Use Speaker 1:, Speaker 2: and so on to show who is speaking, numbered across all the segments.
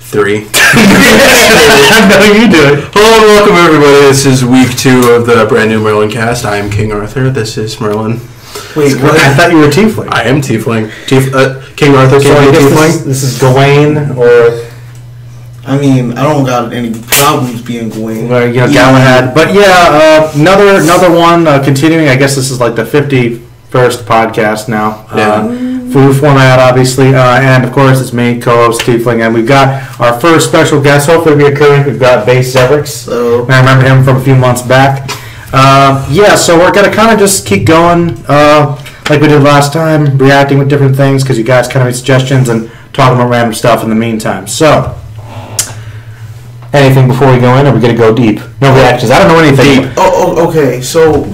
Speaker 1: 3.
Speaker 2: No, you do it.
Speaker 1: Hello and welcome everybody. This is week 2 of the brand new MerlinCast. I am King Arthur. This is Merlin.
Speaker 2: Wait, what? I thought you were Tiefling.
Speaker 1: I am Tiefling. King Arthur,
Speaker 2: so
Speaker 1: King Tiefling.
Speaker 2: This is Gawain, or...
Speaker 3: I mean, I don't got any problems being Gawain.
Speaker 2: Well, you know, Galahad. But yeah, another one, continuing. I guess this is like the 51st podcast now. Food format, obviously. And, of course, it's me, co-host Tiefling. And we've got our first special guest, hopefully reoccurring. We've got Bass Xevrix. I remember him from a few months back. So we're going to kind of just keep going like we did last time, reacting with different things because you guys kind of made suggestions and talking about random stuff in the meantime. So... anything before we go in, or are we going to go deep? No reactions. I don't know anything.
Speaker 3: Deep. Okay. So,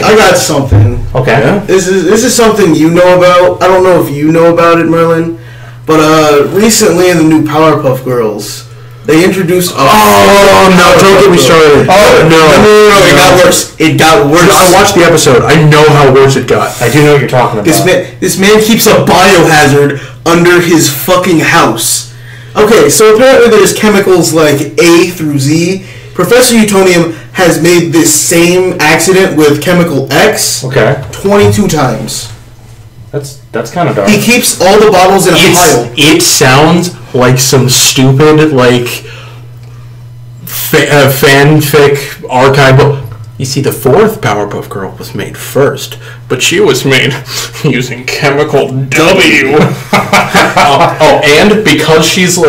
Speaker 3: I got something.
Speaker 2: Okay.
Speaker 1: Yeah.
Speaker 3: This is something you know about. I don't know if you know about it, Merlin. But recently in the new Powerpuff Girls, they introduced...
Speaker 1: don't get me started.
Speaker 3: No, it got worse. It got worse.
Speaker 1: I watched the episode. I know how worse it got.
Speaker 2: I do know what you're talking about.
Speaker 3: This man keeps a biohazard under his fucking house. Okay, so apparently there's chemicals like A through Z. Professor Utonium has made this same accident with chemical X 22 times.
Speaker 2: That's kind of dark.
Speaker 3: He keeps all the bottles in a pile.
Speaker 1: It sounds like some stupid, fanfic archive book. You see, the 4th Powerpuff Girl was made first, but she was made using chemical W. And because she's,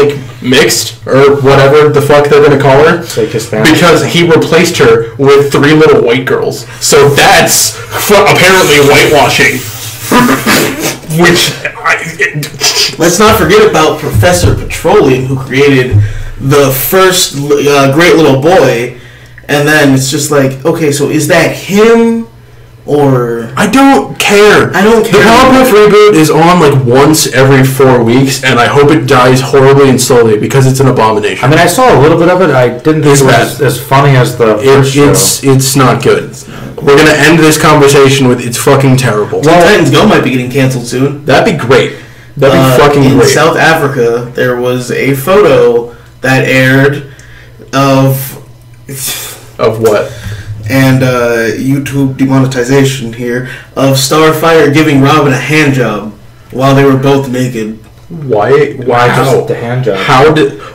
Speaker 1: mixed, or whatever the fuck they're gonna call her, because he replaced her with 3 little white girls. So that's apparently whitewashing.
Speaker 3: Let's not forget about Professor Petroleum, who created the first Great Little Boy. And then it's just like, okay, so is that him, or...
Speaker 1: I don't care. The Powerpuff reboot is on, once every 4 weeks, and I hope it dies horribly and slowly, because it's an abomination.
Speaker 2: I mean, I saw a little bit of it. I didn't think it was as funny as the first show.
Speaker 1: It's not good. We're going to end this conversation with it's fucking terrible.
Speaker 3: Teen Titans Go might be getting canceled soon.
Speaker 1: That'd be great. That'd be fucking great.
Speaker 3: In South Africa, there was a photo that aired of...
Speaker 1: Of what?
Speaker 3: And YouTube demonetization here of Starfire giving Robin a hand job while they were both naked.
Speaker 1: Why? How?
Speaker 2: Just the hand job.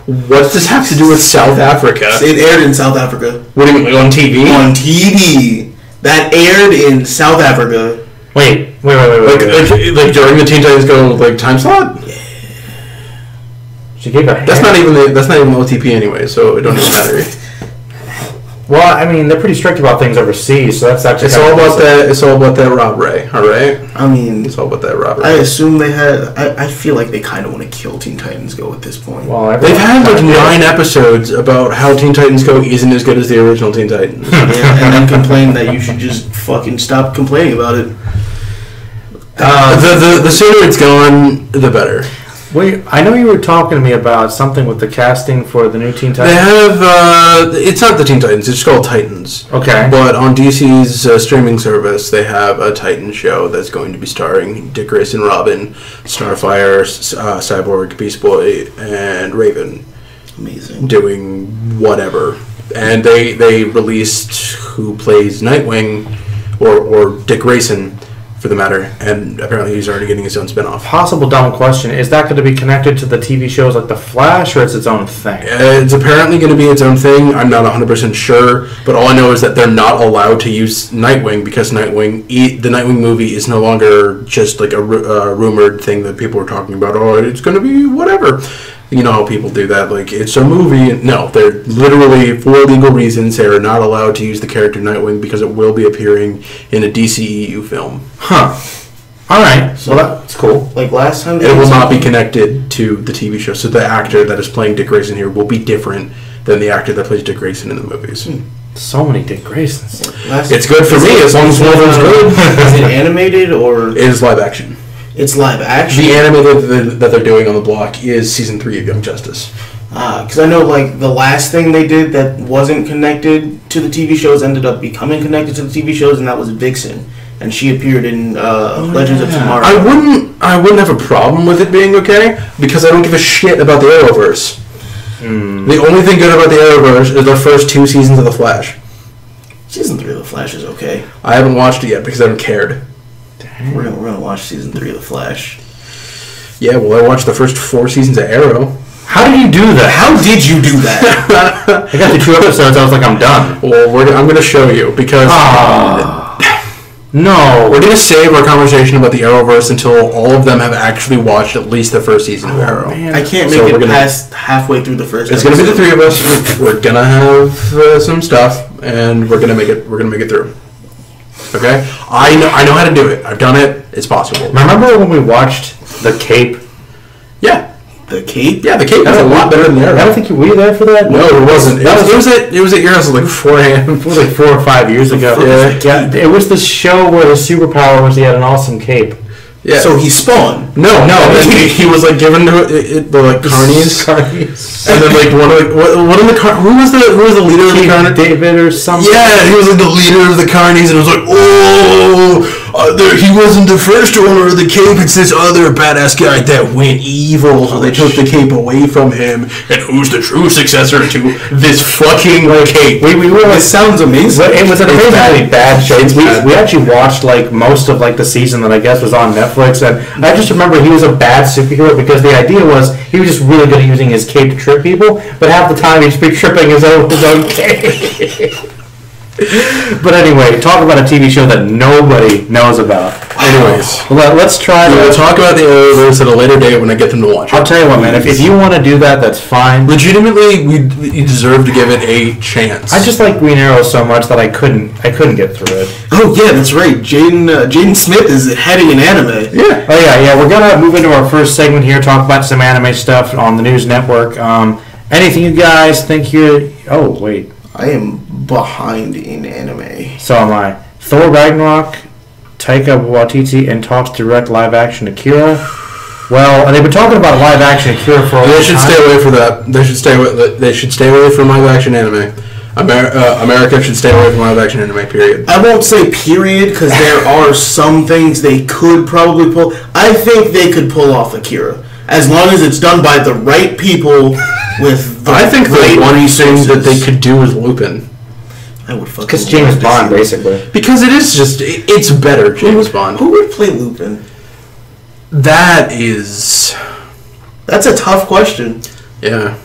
Speaker 1: What does this have to do with South Africa?
Speaker 3: It aired in South Africa.
Speaker 1: What do you mean, on TV?
Speaker 3: On TV. That aired in South Africa.
Speaker 2: Wait.
Speaker 1: Like during the Teen Titans Go time slot?
Speaker 3: Yeah.
Speaker 2: She gave a hand.
Speaker 1: That's not even OTP anyway, so it don't even matter.
Speaker 2: Well, I mean, they're pretty strict about things overseas, so that's actually...
Speaker 1: It's all about that Rob Ray, all right?
Speaker 3: I mean...
Speaker 1: It's all about that Rob Ray.
Speaker 3: I assume they had... I feel like they kind of want to kill Teen Titans Go at this point.
Speaker 1: Well, they've had 9 episodes about how Teen Titans Go isn't as good as the original Teen Titans.
Speaker 3: Yeah, and then complain that you should just fucking stop complaining about it.
Speaker 1: The sooner it's gone, the better.
Speaker 2: Wait, I know you were talking to me about something with the casting for the new Teen Titans.
Speaker 1: They have, it's not the Teen Titans, it's called Titans.
Speaker 2: Okay.
Speaker 1: But on DC's streaming service, they have a Titans show that's going to be starring Dick Grayson, Robin, Starfire, Cyborg, Beast Boy, and Raven.
Speaker 3: Amazing.
Speaker 1: Doing whatever. And they released who plays Nightwing, or Dick Grayson, for the matter, and apparently he's already getting his own spinoff.
Speaker 2: Possible dumb question: is that going to be connected to the TV shows like The Flash, or it's its own thing?
Speaker 1: It's apparently going to be its own thing. I'm not 100% sure, but all I know is that they're not allowed to use Nightwing because the Nightwing movie is no longer just like a rumored thing that people are talking about. Oh, it's going to be whatever. You know how people do that. Like, it's a movie. No, they're literally, for legal reasons, they are not allowed to use the character Nightwing because it will be appearing in a DCEU film.
Speaker 2: Huh. Alright, so that's cool.
Speaker 3: Like last time...
Speaker 1: It will not be connected to the TV show. So the actor that is playing Dick Grayson here will be different than the actor that plays Dick Grayson in the movies.
Speaker 2: So many Dick Graysons.
Speaker 1: It's good for me as long as one of them's good.
Speaker 3: Is it animated or...
Speaker 1: It is live action.
Speaker 3: It's live action?
Speaker 1: The anime that they're doing on the block is Season 3 of Young Justice.
Speaker 3: Because I know, like, the last thing they did that wasn't connected to the TV shows ended up becoming connected to the TV shows, and that was Vixen. And she appeared in Legends of Tomorrow.
Speaker 1: I wouldn't have a problem with it being okay, because I don't give a shit about the Arrowverse. The only thing good about the Arrowverse is the first 2 seasons of The Flash.
Speaker 3: Season 3 of The Flash is okay.
Speaker 1: I haven't watched it yet because I haven't cared.
Speaker 3: Dang. We're gonna watch season 3 of The Flash.
Speaker 1: Yeah, well, I watched the first 4 seasons of Arrow.
Speaker 2: How did you do that?
Speaker 3: How did you do that?
Speaker 2: I got the 2 episodes. I was like, I'm done.
Speaker 1: Well, I'm going to show you because
Speaker 2: no,
Speaker 1: we're going to save our conversation about the Arrowverse until all of them have actually watched at least the first season of Arrow.
Speaker 3: Man. I can't make it past halfway through the first.
Speaker 1: It's going to be the 3 of us. We're going to have some stuff, and we're going to make it. We're going to make it through. Okay, I know how to do it. I've done it. It's possible.
Speaker 2: Remember when we watched The Cape?
Speaker 3: Yeah. The Cape?
Speaker 1: Yeah, The Cape was a lot better than Arrow.
Speaker 2: I don't think were you there for that?
Speaker 1: No, it wasn't. It was at your house like 4 a.m.
Speaker 2: It was like 4 or 5 years ago. Yeah. It was the show where his superpower was he had an awesome cape.
Speaker 1: Yeah.
Speaker 3: So he spawned.
Speaker 1: No. He was like given the like carnies. And then like one of the who was the leader of the carnies?
Speaker 2: David or something.
Speaker 1: Yeah, he was like the leader of the carnies, and it was like, he wasn't the first owner of the cape. It's this other badass guy that went evil, so they took the cape away from him. And who's the true successor to this fucking cape?
Speaker 3: This sounds amazing.
Speaker 2: It was an amazingly bad show. We actually watched like most of like the season that I guess was on Netflix, and I just remember he was a bad superhero because the idea was he was just really good at using his cape to trip people, but half the time he'd just be tripping his own cape. But anyway, talk about a TV show that nobody knows about.
Speaker 1: Anyways,
Speaker 2: let's try.
Speaker 1: We'll talk about the Arrowverse at a later date when I get them to watch it.
Speaker 2: I'll tell you what, man. If you want to do that, that's fine.
Speaker 1: Legitimately, you deserve to give it a chance.
Speaker 2: I just like Green Arrow so much that I couldn't get through it.
Speaker 3: Oh yeah, that's right. Jaden Smith is heading an anime.
Speaker 2: Yeah. Oh yeah. We're gonna move into our first segment here. Talk about some anime stuff on the News Network. Anything you guys think you're? Oh wait.
Speaker 3: I am behind in anime.
Speaker 2: So am I. Thor Ragnarok, Taika Waititi, and talks to direct live-action Akira. Well, they've been talking about live-action Akira for a long time.
Speaker 1: They should stay away from that. They should stay away from live-action anime. America should stay away from live-action anime, period.
Speaker 3: I won't say period, because there are some things they could probably pull. I think they could pull off Akira. As long as it's done by the right people with the
Speaker 1: I think the one thing that they could do is Lupin.
Speaker 3: I would fucking
Speaker 2: because James Bond, basically.
Speaker 1: Because it is just, it's better, James Bond.
Speaker 3: Who would play Lupin?
Speaker 1: That's
Speaker 3: a tough question.
Speaker 1: Yeah.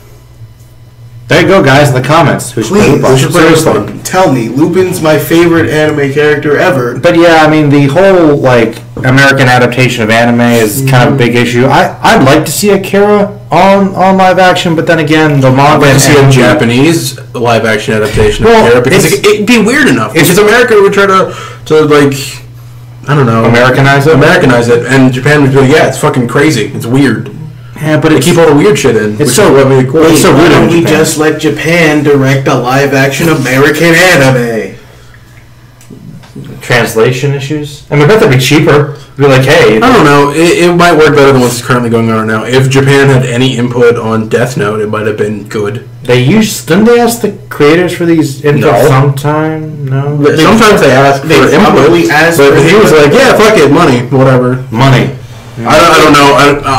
Speaker 2: There you go, guys, in the comments. Who should play Lupin?
Speaker 3: Tell me, Lupin's my favorite anime character ever.
Speaker 2: But yeah, I mean, the whole like American adaptation of anime is kind of a big issue. I'd like to see Akira on live action, but then again, the manga.
Speaker 1: I'd like to see a Japanese live action adaptation of Akira because it'd be weird enough. Because America would try to like, I don't know,
Speaker 2: Americanize it,
Speaker 1: and Japan would be like, yeah, it's fucking crazy, it's weird.
Speaker 2: Yeah, but
Speaker 1: they keep all the weird shit in.
Speaker 2: It's so really cool.
Speaker 3: It's so weird. Why don't we just let Japan direct a live-action American anime?
Speaker 2: Translation issues? I mean, I bet that'd be cheaper. Be like, hey,
Speaker 1: I don't know. It might work better than what's currently going on right now. If Japan had any input on DeathNote, it might have been good.
Speaker 2: Didn't they ask the creators for these input sometime? No.
Speaker 1: Sometimes they ask for input. But he was like, yeah, fuck it, money, whatever.
Speaker 2: Money.
Speaker 1: I don't know.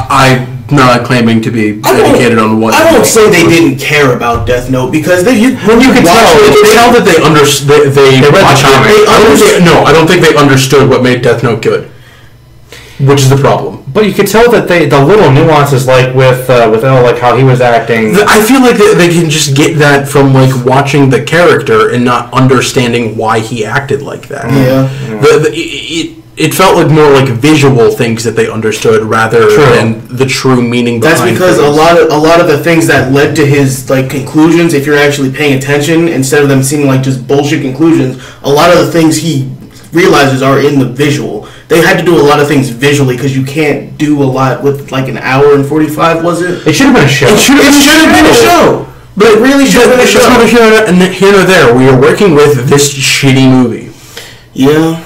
Speaker 1: I'm not claiming to be educated on what.
Speaker 3: I don't say they didn't care about Death Note because you can
Speaker 1: tell that they understood. They read the comic. I don't think they understood what made Death Note good, which is the problem.
Speaker 2: But you could tell that the little nuances, like with El, like how he was acting.
Speaker 1: I feel like they can just get that from like watching the character and not understanding why he acted like that.
Speaker 3: Yeah.
Speaker 1: It felt like more like visual things that they understood rather than the true meaning behind
Speaker 3: That's because
Speaker 1: things.
Speaker 3: a lot of the things that led to his like conclusions, if you're actually paying attention, instead of them seeming like just bullshit conclusions, a lot of the things he realizes are in the visual. They had to do a lot of things visually because you can't do a lot with like an hour and 45, was it?
Speaker 2: It should have been a show.
Speaker 3: It should have been a show. But it really should have been a show.
Speaker 1: It's here or there. We are working with this shitty movie.
Speaker 3: Yeah.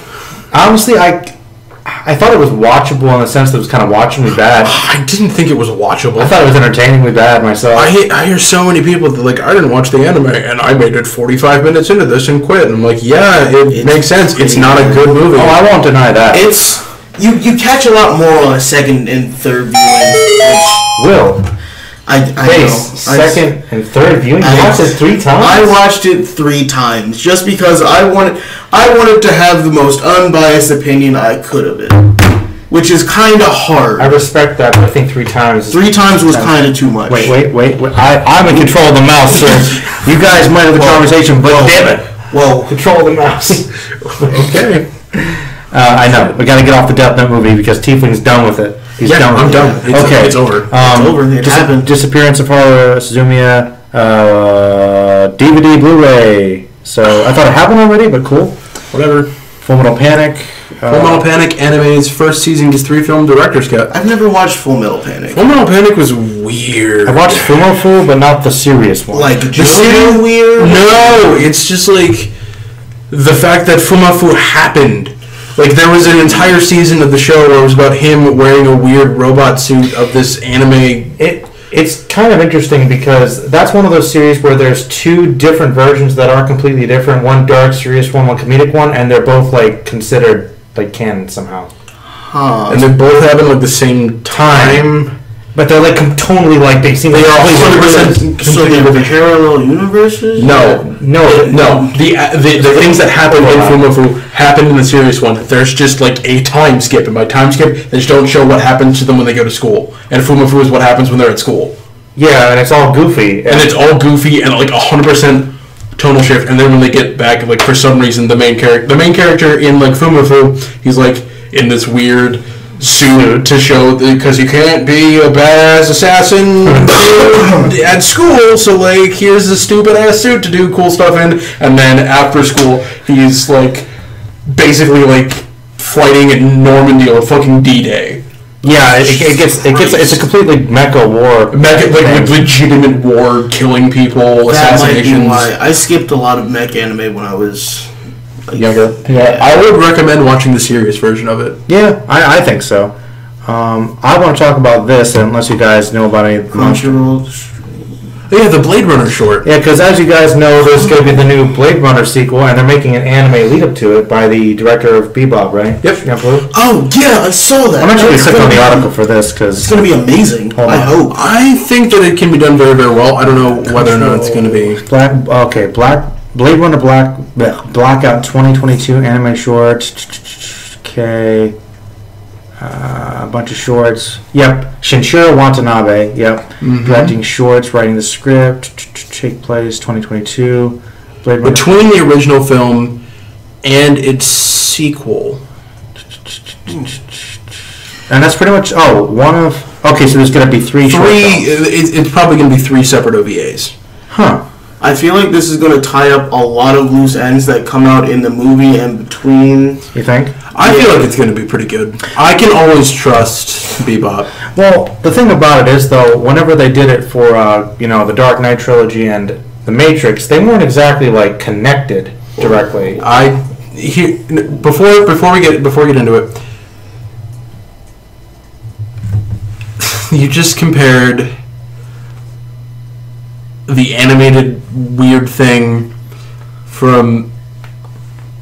Speaker 2: Honestly, I thought it was watchable in the sense that it was kind of watchingly bad.
Speaker 1: I didn't think it was watchable.
Speaker 2: I thought it was entertainingly bad myself.
Speaker 1: I hear so many people that like, I didn't watch the anime and I made it 45 minutes into this and quit. And I'm like, yeah, it makes sense. It's not a good movie.
Speaker 2: Oh, I won't deny that.
Speaker 3: You catch a lot more on a second and third viewing. I know.
Speaker 2: Second and third viewing. You watched it 3 times.
Speaker 3: I watched it 3 times just because I wanted to have the most unbiased opinion I could of it, which is kind of hard.
Speaker 2: I respect that, but I think 3 times.
Speaker 3: 3 times was kind of too much.
Speaker 2: Wait. I'm in control of the mouse, sir. You guys might have the conversation, but damn it.
Speaker 3: Well,
Speaker 2: control the mouse.
Speaker 1: Okay.
Speaker 2: I know. We got to get off the DeathNote movie because Tiefling's done with it. He's done with
Speaker 1: I'm
Speaker 2: it.
Speaker 1: done. It's over.
Speaker 3: It's over. It happened.
Speaker 2: Disappearance of Horror Suzumiya DVD Blu-ray. So I thought it happened already, but cool.
Speaker 1: Whatever.
Speaker 2: Fullmetal Panic.
Speaker 1: Fullmetal Panic anime's first season gets 3 film director's cut.
Speaker 3: I've never watched Fullmetal Panic.
Speaker 1: Fullmetal Panic was weird.
Speaker 2: I watched Fumoffu, but not the serious one.
Speaker 3: Like JoJo weird?
Speaker 1: No, it's just like the fact that Fumoffu happened. Like, there was an entire season of the show where it was about him wearing a weird robot suit of this anime.
Speaker 2: It's kind of interesting because that's one of those series where there's 2 different versions that are completely different. One dark, serious one comedic one, and they're both, like, considered, like, canon somehow.
Speaker 3: Huh.
Speaker 1: And they both happen, like, the same time.
Speaker 2: But they're, like, totally, like, they seem like...
Speaker 1: They are 100%
Speaker 3: So they're parallel universes?
Speaker 1: No. The things that happened in Fumoffu happened in the serious one. There's just like a time skip, and by time skip, they just don't show what happens to them when they go to school. And Fumoffu is what happens when they're at school.
Speaker 2: Yeah, and it's all goofy.
Speaker 1: And it's all goofy and like 100% tonal shift. And then when they get back, like for some reason, the main character in like Fumoffu, he's like in this weird suit to show because you can't be a badass assassin at school, so like here's a stupid ass suit to do cool stuff in, and then after school he's like basically like fighting in Normandy or fucking D-Day.
Speaker 2: Yeah, it's a completely mecha war.
Speaker 1: Like legitimate war, killing people,
Speaker 3: That
Speaker 1: assassinations.
Speaker 3: might be why. I skipped a lot of mech anime when I was
Speaker 1: younger. Yeah, I would recommend watching the serious version of it.
Speaker 2: Yeah, I think so. I want to talk about this, unless you guys know about any...
Speaker 3: Crunchyroll.
Speaker 1: Yeah, the Blade Runner short.
Speaker 2: Yeah, because as you guys know, there's going to be the new Blade Runner sequel, and they're making an anime lead-up to it by the director of Bebop, right?
Speaker 1: Yep.
Speaker 3: Oh, yeah, I saw that.
Speaker 2: I'm actually sick on the article for this, because...
Speaker 3: It's going to be amazing, I hope.
Speaker 1: I think that it can be done very, very well. I don't know whether or not it's going to be...
Speaker 2: Blade Runner Blackout 2022 anime short. Okay. A bunch of shorts. Yep. Shinichiro Watanabe. Yep. Mm-hmm. Directing shorts, writing the script. Take place 2022. Blade Runner.
Speaker 1: Between the original film and its sequel.
Speaker 2: And that's pretty much... one of... Okay, so there's going to be 3 short films.
Speaker 1: It's probably going to be 3 separate OVAs.
Speaker 2: Huh.
Speaker 3: I feel like this is going to tie up a lot of loose ends that come out in the movie and between.
Speaker 2: You think?
Speaker 1: I feel like it's going to be pretty good. I can always trust Bebop.
Speaker 2: Well, the thing about it is, though, whenever they did it for, the Dark Knight trilogy and The Matrix, they weren't exactly, like, connected directly.
Speaker 1: Before we get into it, you just compared the animated weird thing from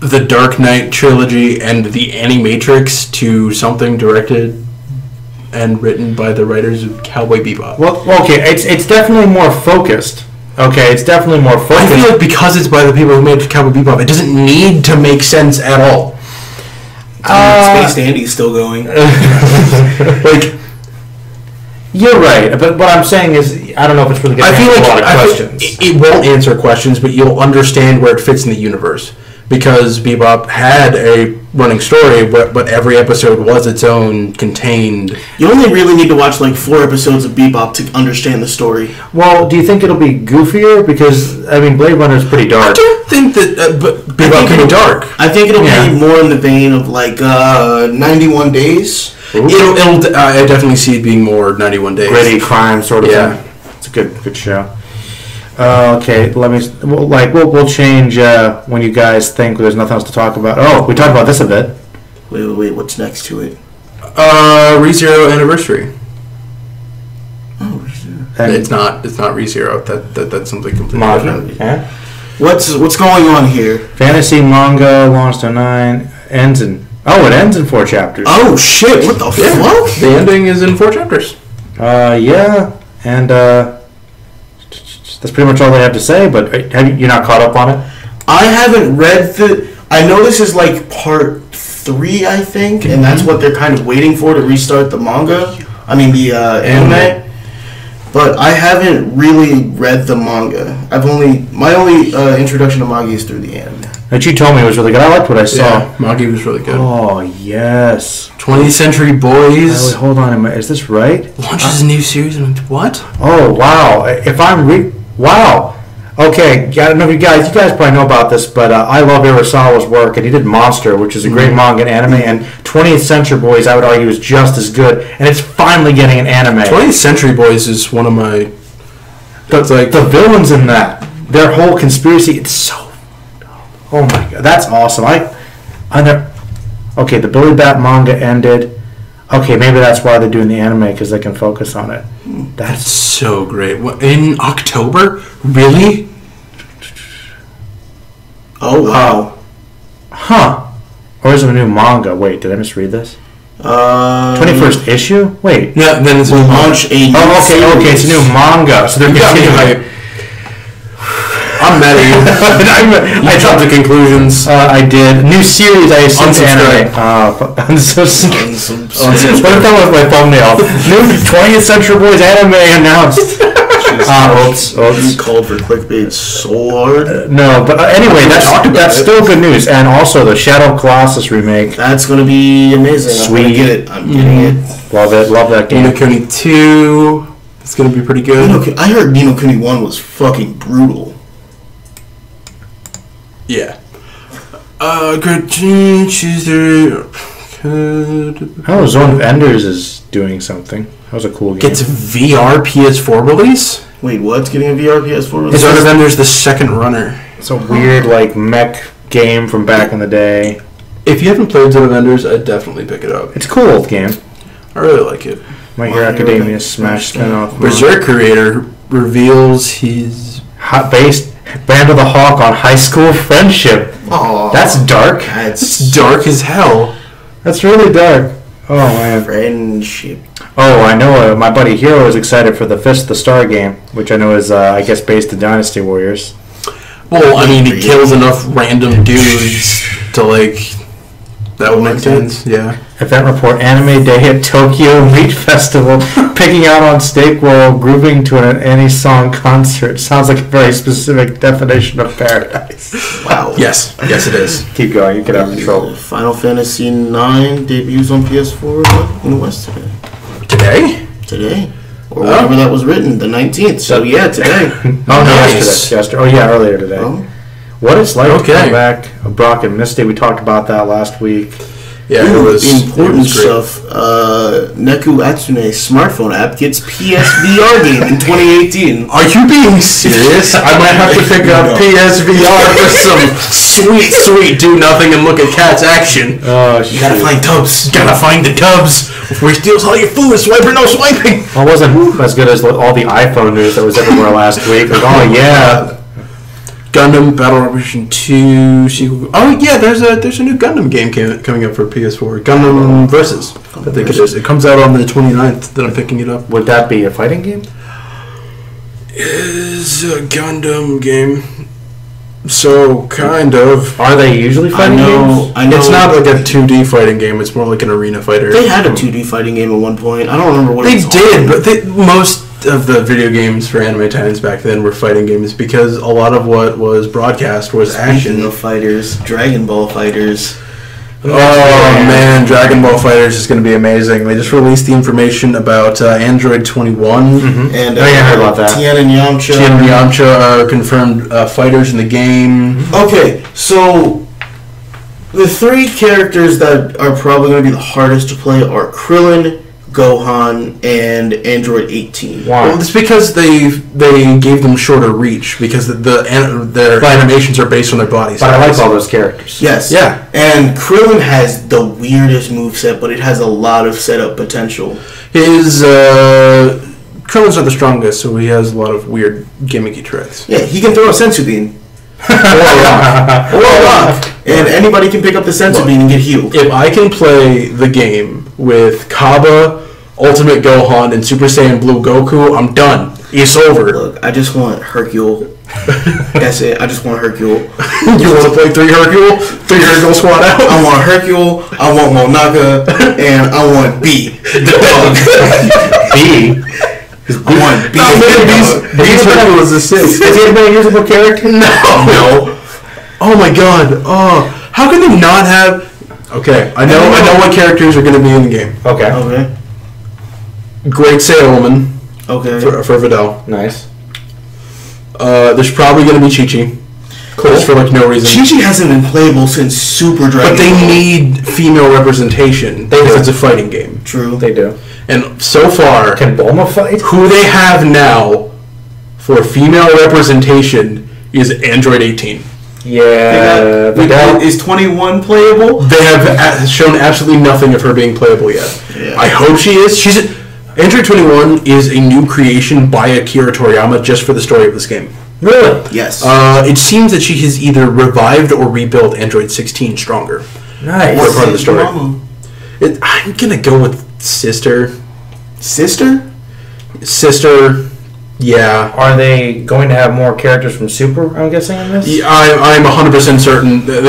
Speaker 1: the Dark Knight trilogy and the Animatrix to something directed and written by the writers of Cowboy Bebop.
Speaker 2: Well, okay, it's definitely more focused. Okay, it's definitely more focused.
Speaker 1: I feel like because it's by the people who made Cowboy Bebop, it doesn't need to make sense at all.
Speaker 3: Space Dandy's still going.
Speaker 1: Like,
Speaker 2: you're right, but what I'm saying is, I don't know if it's really going to answer a lot of questions.
Speaker 1: It won't answer questions, but you'll understand where it fits in the universe. Because Bebop had a running story, but every episode was its own contained...
Speaker 3: You only really need to watch like 4 episodes of Bebop to understand the story.
Speaker 2: Well, do you think it'll be goofier? Because, I mean, Blade Runner is pretty dark.
Speaker 1: I don't think that Bebop can be dark.
Speaker 3: I think it'll be more in the vein of like 91 Days.
Speaker 1: I definitely see it being more 91 Days.
Speaker 2: Gritty crime sort of thing. It's a good show. Okay, we'll change when you guys think there's nothing else to talk about. Oh, we talked about this a bit.
Speaker 3: Wait, what's next to it?
Speaker 1: ReZero Anniversary.
Speaker 3: Oh, ReZero.
Speaker 1: It's not ReZero. That's something completely different.
Speaker 2: Yeah.
Speaker 3: What's going on here?
Speaker 2: Fantasy manga launched on 9 ends in... Oh, it ends in 4 chapters.
Speaker 3: Oh shit! What the fuck?
Speaker 1: The ending is in 4 chapters.
Speaker 2: Yeah. And that's pretty much all they have to say. But you're not caught up on it?
Speaker 3: I haven't read I know this is like part 3, I think, and that's what they're kind of waiting for to restart the manga. I mean the anime. But I haven't really read the manga. My only introduction to Magi is through the anime.
Speaker 2: But you told me it was really good. I liked what I saw.
Speaker 1: Yeah, Magi was really good.
Speaker 2: Oh, yes.
Speaker 1: 20th Century Boys.
Speaker 2: Wait, hold on. Is this right?
Speaker 1: Launches a new series. What?
Speaker 2: Oh, wow. Wow. Okay, I don't know if you guys probably know about this, but I love Urasawa's work, and he did Monster, which is a great manga and anime, and 20th Century Boys, I would argue, is just as good, and it's finally getting an anime.
Speaker 1: 20th Century Boys is one of my...
Speaker 2: The villains in that, their whole conspiracy, it's so... Oh my god, that's awesome. Okay, the Billy Bat manga ended. Okay, maybe that's why they're doing the anime, because they can focus on it.
Speaker 1: That's so great. In October? Really?
Speaker 3: Oh, wow.
Speaker 2: Huh. Or is it a new manga? Wait, did I misread this? 21st issue? Wait.
Speaker 1: Yeah, then it's
Speaker 3: we'll launch a new
Speaker 2: okay, it's a new manga. So they're continuing.
Speaker 1: I'm mad at you. I jumped to conclusions.
Speaker 2: I did. New series, I assumed anime. What if that was my thumbnail? New 20th Century Boys anime announced.
Speaker 3: Oops. Called for clickbait so hard.
Speaker 2: No, but anyway, that's still good news. And also the Shadow Colossus remake.
Speaker 3: That's going to be amazing.
Speaker 2: Sweet.
Speaker 3: I'm getting it.
Speaker 2: Love it. Love that game.
Speaker 1: Ni no Kuni 2. It's going to be pretty good.
Speaker 3: I heard Ni no Kuni 1 was fucking brutal.
Speaker 1: Yeah. Good Tuesday.
Speaker 2: Oh, Zone of Enders is doing something. That was a cool game.
Speaker 1: Gets VR PS4 release?
Speaker 3: Wait, what's getting a VR PS4 release?
Speaker 1: Zone of Enders the second runner.
Speaker 2: It's a weird, mech game from back in the day.
Speaker 1: If you haven't played Zone of Enders, I'd definitely pick it up.
Speaker 2: It's a cool game.
Speaker 1: I really like it.
Speaker 2: My Hero Academia Smash spin-off.
Speaker 1: Berserk creator reveals he's...
Speaker 2: based Band of the Hawk on high school friendship.
Speaker 3: Aww.
Speaker 2: That's dark.
Speaker 1: That's dark as hell.
Speaker 2: That's really dark. Oh, man.
Speaker 3: Friendship.
Speaker 2: Oh, I know. My buddy Hero is excited for the Fist of the Star game, which I know is, I guess, based in Dynasty Warriors.
Speaker 1: Well, I mean, he kills enough random dudes to, that would make sense. Yeah.
Speaker 2: Event report: Anime Day at Tokyo Meat Festival. Picking out on steak while grooving to an any-song concert. Sounds like a very specific definition of paradise.
Speaker 3: Wow.
Speaker 1: Yes, it is.
Speaker 2: Keep going. You get out of control.
Speaker 3: Final Fantasy IX debuts on PS4 in the West today.
Speaker 1: Today?
Speaker 3: Or whenever that was written, the 19th. So, yeah, today.
Speaker 2: Yesterday. Oh, yeah, earlier today.
Speaker 3: Oh.
Speaker 2: What it's like to come back, Brock and Misty. We talked about that last week.
Speaker 1: Yeah, it was
Speaker 3: important stuff. Neku Atsune's smartphone app gets PSVR game in 2018.
Speaker 1: Are you being serious? I might have to pick up PSVR for some sweet do nothing and look at cats action.
Speaker 2: Oh,
Speaker 3: you gotta find tubs.
Speaker 1: Gotta find the tubs before he steals all your food. Swipe or no swiping.
Speaker 2: Well, it wasn't as good as all the iPhone news that was everywhere last week. Oh yeah.
Speaker 1: Gundam Battle Revolution 2 sequel. Oh yeah, there's a new Gundam game coming up for PS4. Gundam Versus. I think it is. It comes out on the 29th. That I'm picking it up.
Speaker 2: Would that be a fighting game?
Speaker 1: Is a Gundam game. So kind of.
Speaker 2: Are they usually fighting games?
Speaker 3: I know.
Speaker 1: It's not like a 2D fighting game. It's more like an arena fighter.
Speaker 3: They had a 2D fighting game at one point. I don't remember what
Speaker 1: they
Speaker 3: it was.
Speaker 1: Did, but most of the video games for Anime Titans back then were fighting games because a lot of what was broadcast was action.
Speaker 3: Speaking of fighters, Dragon Ball Fighters.
Speaker 1: Oh man, Dragon Ball Fighters is going to be amazing. They just released the information about Android 21.
Speaker 3: And
Speaker 2: I heard about that.
Speaker 3: Tien and Yamcha.
Speaker 1: Tien and Yamcha are confirmed fighters in the game.
Speaker 3: Okay, so the three characters that are probably going to be the hardest to play are Krillin, Gohan, and Android 18.
Speaker 2: Wow.
Speaker 1: Well, it's because they gave them shorter reach because their animations are based on their bodies.
Speaker 2: But I like all those characters.
Speaker 3: Yes.
Speaker 1: Yeah.
Speaker 3: And Krillin has the weirdest moveset, but it has a lot of setup potential.
Speaker 1: His Krillin's not the strongest, so he has a lot of weird gimmicky tricks.
Speaker 3: Yeah, he can throw a sensu bean. Or a rock. And anybody can pick up the sensu bean and get healed.
Speaker 1: If I can play the game with Kaba Ultimate Gohan and Super Saiyan Blue Goku, I'm done. It's over.
Speaker 3: Look, I just want Hercule. That's it. I just want Hercule.
Speaker 1: You want to play 3 Hercule? 3 Hercule squad out?
Speaker 3: I want Hercule, I want Monaka, and I want B. The dog.
Speaker 2: B?
Speaker 3: I want B.
Speaker 1: B's Hercule is a 6.
Speaker 2: Is he a usable character?
Speaker 1: No. Oh my god. Oh, how can they not have... Okay, I know what characters are going to be in the game.
Speaker 3: Okay.
Speaker 1: Great Sailorman.
Speaker 3: Okay.
Speaker 1: For Vidal.
Speaker 2: Nice.
Speaker 1: There's probably going to be Chi-Chi.
Speaker 2: Cool.
Speaker 1: Just for like no reason.
Speaker 3: Chi-Chi hasn't been playable since Super Dragon
Speaker 1: But they
Speaker 3: Ball.
Speaker 1: need female representation because it's a fighting game.
Speaker 3: True.
Speaker 2: They do.
Speaker 1: And so far,
Speaker 2: Can Bulma fight?
Speaker 1: who they have now for female representation is Android 18.
Speaker 2: Yeah.
Speaker 3: Is 21 playable?
Speaker 1: They have shown absolutely nothing of her being playable yet.
Speaker 3: Yeah.
Speaker 1: I hope she is. Android 21 is a new creation by Akira Toriyama just for the story of this game.
Speaker 2: Really?
Speaker 3: Yes.
Speaker 1: It seems that she has either revived or rebuilt Android 16 stronger.
Speaker 2: Nice.
Speaker 1: What part of the story?
Speaker 3: Mama.
Speaker 1: I'm gonna go with sister.
Speaker 3: Sister?
Speaker 1: Sister, yeah.
Speaker 2: Are they going to have more characters from Super, I'm guessing, in this?
Speaker 1: Yeah, I'm 100% certain they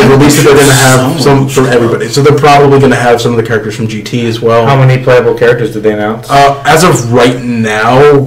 Speaker 1: released it. They're gonna have some from everybody. So they're probably gonna have some of the characters from GT as well.
Speaker 2: How many playable characters did they announce?
Speaker 1: As of right now,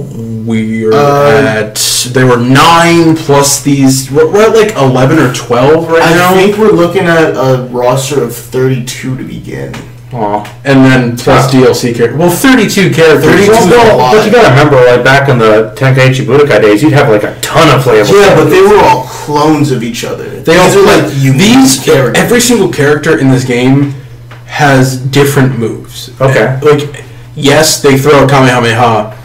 Speaker 1: we're at... There were 9 plus these... We're at like 11 or 12 right now.
Speaker 3: I think we're looking at a roster of 32 to begin.
Speaker 2: Aw.
Speaker 1: And then plus DLC characters. Well, 32 characters.
Speaker 3: 32
Speaker 2: Well, but you gotta remember, like back in the Tenkaichi Budokai days, you'd have like a ton of playable
Speaker 3: Yeah, but
Speaker 2: characters.
Speaker 3: they were all clones of each other.
Speaker 1: They
Speaker 3: These
Speaker 1: all
Speaker 3: are like unique characters.
Speaker 1: Every single character in this game has different moves.
Speaker 2: Okay.
Speaker 1: Like, yes, they throw a Kamehameha,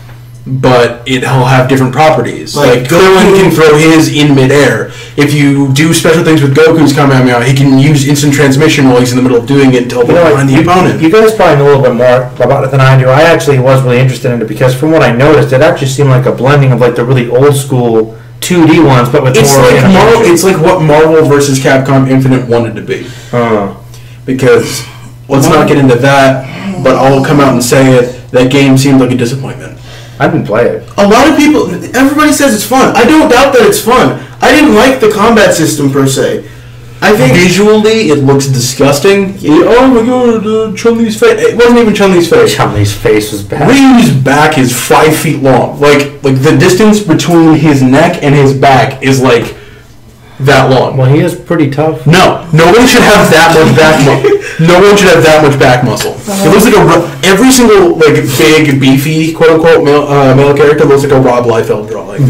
Speaker 1: but it'll have different properties. Like Krillin can throw his in midair. If you do special things with Goku's Kamehameha, he can use instant transmission while he's in the middle of doing it until behind the opponent.
Speaker 2: You guys probably know a little bit more about it than I do. I actually was really interested in it because from what I noticed, it actually seemed like a blending of like the really old school 2D ones, but with
Speaker 1: It's
Speaker 2: more
Speaker 1: like
Speaker 2: animation.
Speaker 1: It's like what Marvel vs. Capcom Infinite wanted to be. Because let's not get into that, but I'll come out and say it. That game seemed like a disappointment.
Speaker 2: I didn't play it.
Speaker 3: A lot of people, everybody says it's fun. I don't doubt that it's fun. I didn't like the combat system per se. I think
Speaker 1: Visually, it looks disgusting. Oh my god, Chun-Li's face. It wasn't even Chun-Li's face.
Speaker 2: Chun-Li's face was bad.
Speaker 1: Ryu's back is 5 feet long. Like the distance between his neck and his back is like that long.
Speaker 2: Well, he is pretty tough.
Speaker 1: No one should have that much back muscle. No one should have that much back muscle. It looks like every single like big beefy quote unquote male character looks like a Rob Liefeld drawing.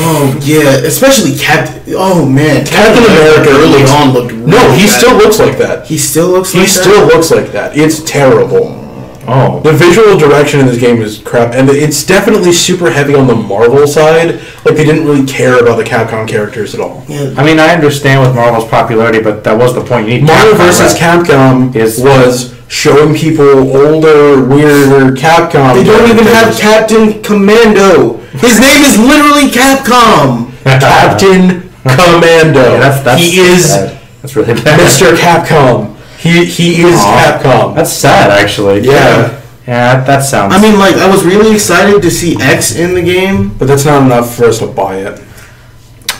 Speaker 3: oh yeah, especially Captain. Oh man,
Speaker 1: Captain America
Speaker 3: early on looked. Really
Speaker 1: No, he
Speaker 3: bad.
Speaker 1: still looks like that.
Speaker 3: He still looks.
Speaker 1: He
Speaker 3: like
Speaker 1: still
Speaker 3: that?
Speaker 1: looks like that. It's terrible.
Speaker 2: Oh.
Speaker 1: The visual direction in this game is crap, and it's definitely super heavy on the Marvel side. Like, they didn't really care about the Capcom characters at all.
Speaker 3: Yeah.
Speaker 2: I mean, I understand with Marvel's popularity, but that was the point. You need
Speaker 1: Marvel
Speaker 2: Capcom,
Speaker 1: vs.
Speaker 2: right?
Speaker 1: Capcom was showing people older, weirder Capcom.
Speaker 3: They don't even have Captain Commando. His name is literally Capcom.
Speaker 1: Captain Commando.
Speaker 2: Yeah, that's
Speaker 1: he is
Speaker 2: bad. That's really bad.
Speaker 1: Mr. Capcom. He is Capcom.
Speaker 2: That's sad, actually.
Speaker 1: Yeah.
Speaker 2: Yeah, that sounds...
Speaker 3: I mean, like, I was really excited to see X in the game.
Speaker 1: But that's not enough for us to buy it.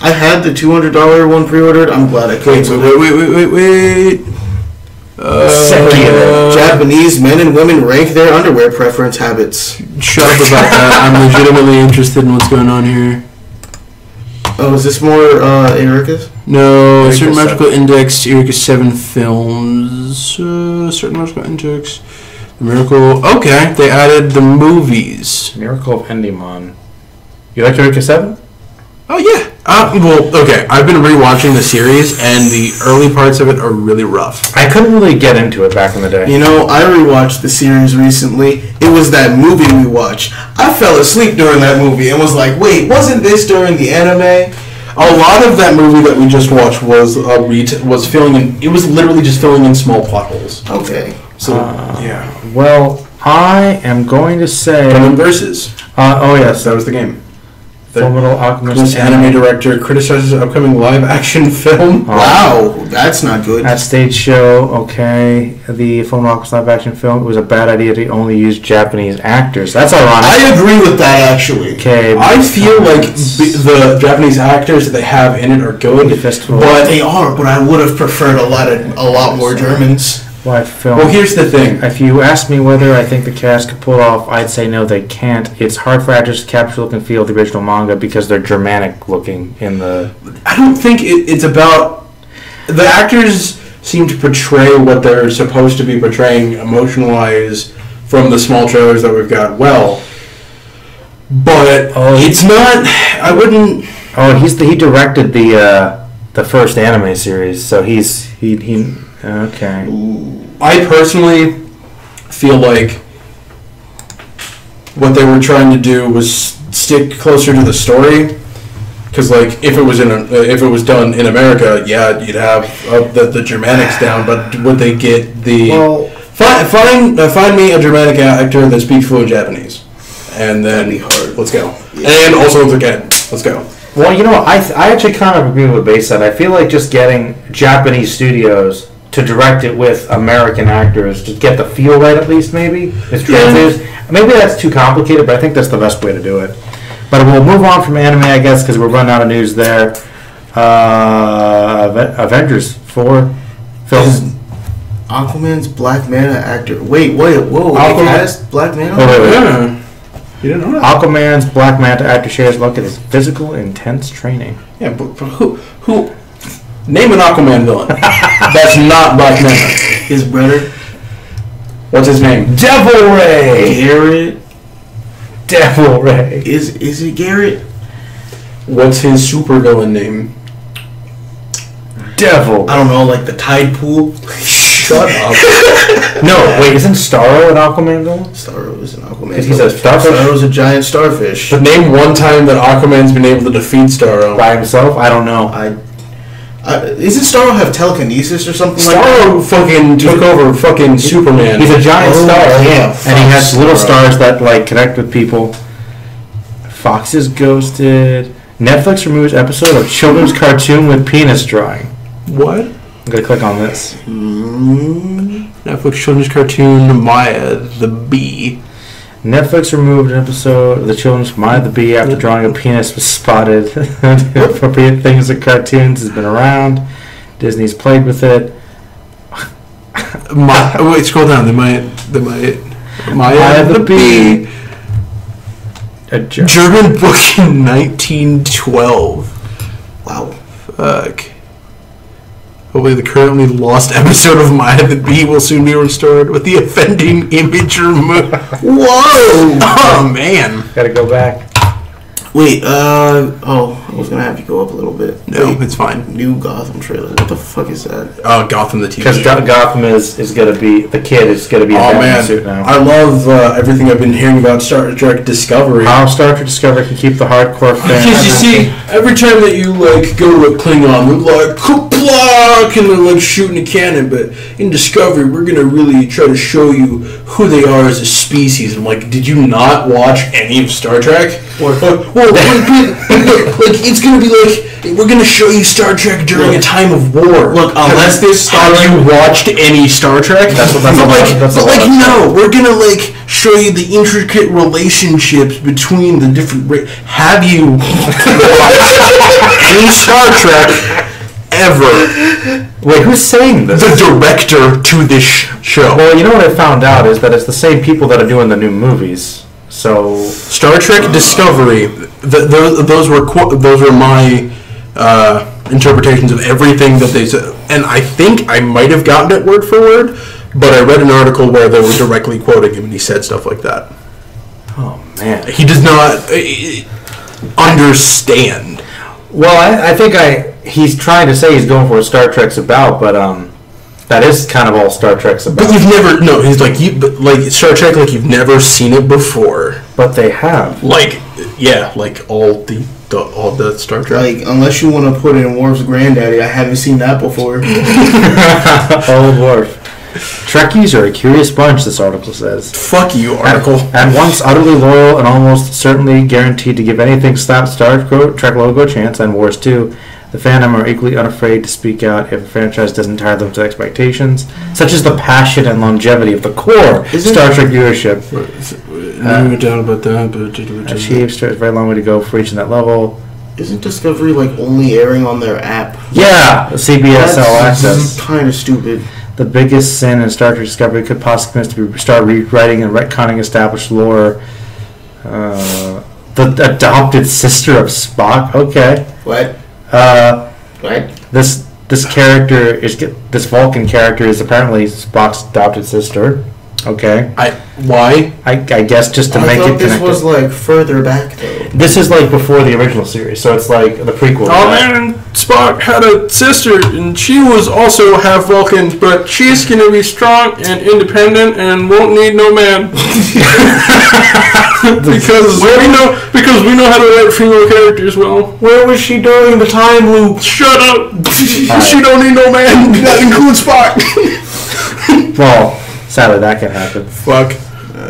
Speaker 3: I had the $200 one pre-ordered. I'm glad I canceled it.
Speaker 1: Wait.
Speaker 3: Japanese men and women rank their underwear preference habits.
Speaker 1: Shut up about that. I'm legitimately interested in what's going on here.
Speaker 3: Oh, is this more Eureka's?
Speaker 1: No,
Speaker 2: Eureka
Speaker 1: certain
Speaker 2: 7.
Speaker 1: magical index, Eureka 7 films, certain magical index, the miracle. Okay, they added the movies.
Speaker 2: Miracle of Endymon. You like Eureka 7?
Speaker 1: Oh yeah. Well, okay. I've been rewatching the series, and the early parts of it are really rough.
Speaker 2: I couldn't really get into it back in the day.
Speaker 3: You know, I rewatched the series recently. It was that movie we watched. I fell asleep during that movie and was like, wait, wasn't this during the anime?
Speaker 1: A lot of that movie that we just watched was filling in. It was literally just filling in small plot holes.
Speaker 3: Okay.
Speaker 1: So yeah.
Speaker 2: Well, I am going to say...
Speaker 1: Venom versus.
Speaker 2: oh, yes.
Speaker 1: That was the game.
Speaker 2: Fullmetal Alchemist.
Speaker 1: This anime director criticizes upcoming live-action film.
Speaker 3: Wow, that's not good.
Speaker 2: At stage show, okay. The Fullmetal Alchemist live-action film, it was a bad idea to only use Japanese actors. That's ironic.
Speaker 3: I agree with that, actually.
Speaker 2: Okay.
Speaker 1: I feel like the Japanese actors that they have in it are good,
Speaker 3: but they are. But I would have preferred a lot more Germans.
Speaker 2: Live film.
Speaker 1: Well, here's the thing.
Speaker 2: If you ask me whether I think the cast could pull it off, I'd say no, they can't. It's hard for actors to capture the look and feel of the original manga because they're Germanic looking in the...
Speaker 1: I don't think it's about... The actors seem to portray what they're supposed to be portraying emotion-wise from the small trailers that we've got well. But it's not... I wouldn't...
Speaker 2: Oh, he directed the first anime series, so he okay.
Speaker 1: I personally feel like what they were trying to do was stick closer to the story, because like if it was done in America, yeah, you'd have the Germanics down, but would they get the find me a Germanic actor that speaks fluent Japanese, and then let's go, and also again, let's go.
Speaker 2: Well, you know what? I actually kind of agree with what Bass said. I feel like just getting Japanese studios to direct it with American actors to get the feel right, at least, maybe. Maybe that's too complicated, but I think that's the best way to do it. But we'll move on from anime, I guess, because we're running out of news there. Avengers 4 film.
Speaker 3: Aquaman's Black Manta actor. Wait, whoa. Aquaman's Black Manta?
Speaker 1: Wait. You didn't know that?
Speaker 2: Aquaman's Black Manta actor shares look at his physical, intense training.
Speaker 1: Yeah, but who? Name an Aquaman villain. That's not Black Manta.
Speaker 3: His brother.
Speaker 1: What's his name?
Speaker 2: Devil Ray.
Speaker 3: Garrett.
Speaker 2: Devil Ray.
Speaker 3: Is it Garrett?
Speaker 1: What's his supervillain name?
Speaker 2: Devil.
Speaker 3: I don't know, like the tide pool.
Speaker 1: Shut up.
Speaker 2: No, wait, isn't Starro an Aquaman villain?
Speaker 3: Starro is an Aquaman.
Speaker 2: Because he's a starfish.
Speaker 3: Starro's a giant starfish.
Speaker 1: But name one time that Aquaman's been able to defeat Starro.
Speaker 2: By himself? I don't know.
Speaker 3: Isn't Starro have telekinesis or something like that?
Speaker 1: Starro fucking took over fucking Superman.
Speaker 2: He's a giant star,
Speaker 3: yeah.
Speaker 2: And he has little stars that like connect with people. Fox is ghosted. Netflix removes episode of children's cartoon with penis drawing.
Speaker 1: What?
Speaker 2: I'm gonna click on this.
Speaker 1: Netflix children's cartoon Maya the Bee.
Speaker 2: Netflix removed an episode of the children's Maya the Bee after drawing a penis was spotted. Appropriate things in cartoons has been around. Disney's played with it.
Speaker 1: Wait, scroll down. Maya the Bee.
Speaker 2: A
Speaker 1: German book in 1912.
Speaker 3: Wow.
Speaker 1: Fuck. Hopefully the currently lost episode of Maya the Bee will soon be restored with the offending image removed.
Speaker 3: Whoa!
Speaker 1: Oh, man.
Speaker 2: Gotta go back.
Speaker 3: Wait, I was gonna have you go up a little bit.
Speaker 1: No,
Speaker 3: Wait,
Speaker 1: it's fine.
Speaker 3: New Gotham trailer. What the fuck is that?
Speaker 1: Oh, Gotham the TV
Speaker 2: Because
Speaker 1: show.
Speaker 2: Gotham is gonna be, the kid is gonna be in
Speaker 1: Oh,
Speaker 2: Batman
Speaker 1: man.
Speaker 2: suit now.
Speaker 1: I love everything I've been hearing about Star Trek Discovery.
Speaker 2: How Star Trek Discovery can keep the hardcore fan.
Speaker 1: Because you see, every time that you like go to a Klingon, we're like Kuplok, and they're like shooting a cannon. But in Discovery, we're gonna really try to show you who they are as a species. I'm like, did you not watch any of Star Trek? Like it's gonna be like we're gonna show you Star Trek during a time of war.
Speaker 3: Look, unless this
Speaker 1: have you watched any Star Trek?
Speaker 2: That's
Speaker 1: No, we're gonna like show you the intricate relationships between the different. Have you watched any Star Trek ever?
Speaker 2: Wait, who's saying this?
Speaker 1: The director to this show.
Speaker 2: Well, you know what I found out is that it's the same people that are doing the new movies. So
Speaker 1: Star Trek Discovery. Those were my interpretations of everything that they said, and I think I might have gotten it word for word, but I read an article where they were directly quoting him, and he said stuff like that.
Speaker 2: oh man,
Speaker 1: He does not understand.
Speaker 2: well I think he's trying to say he's going for what Star Trek's about, but that is kind of all Star Trek's about.
Speaker 1: But you've never he's like Star Trek, like you've never seen it before.
Speaker 2: But they have.
Speaker 1: Like all the Star Trek.
Speaker 3: Like, unless you want to put in Worf's granddaddy, I haven't seen that before.
Speaker 2: Old Worf. Trekkies are a curious bunch, this article says.
Speaker 1: Fuck you, article.
Speaker 2: At once utterly loyal and almost certainly guaranteed to give anything Star Trek logo a chance, and Wars 2, the fandom are equally unafraid to speak out if a franchise doesn't tie them to expectations, such as the passion and longevity of the core Star Trek viewership. Achieved a very long way to go for reaching that level.
Speaker 3: Isn't Discovery like only airing on their app?
Speaker 2: Yeah, CBS All Access.
Speaker 3: Kind of stupid.
Speaker 2: The biggest sin in Star Trek Discovery could possibly be to start rewriting and retconning established lore. The adopted sister of Spock. Okay.
Speaker 3: What? What?
Speaker 2: This character this Vulcan character is apparently Spock's adopted sister. Okay.
Speaker 1: Why?
Speaker 2: I guess just to make it connected.
Speaker 3: This was like further back though.
Speaker 2: This is like before the original series, so it's like the prequel.
Speaker 1: Oh man, Spock had a sister, and she was also half Vulcan, but she's gonna be strong and independent and won't need no man. because we know how to write female characters well.
Speaker 3: Where was she during the time loop?
Speaker 1: Shut up. She don't need no man. That includes Spock.
Speaker 2: Well, sadly that can happen.
Speaker 1: Fuck.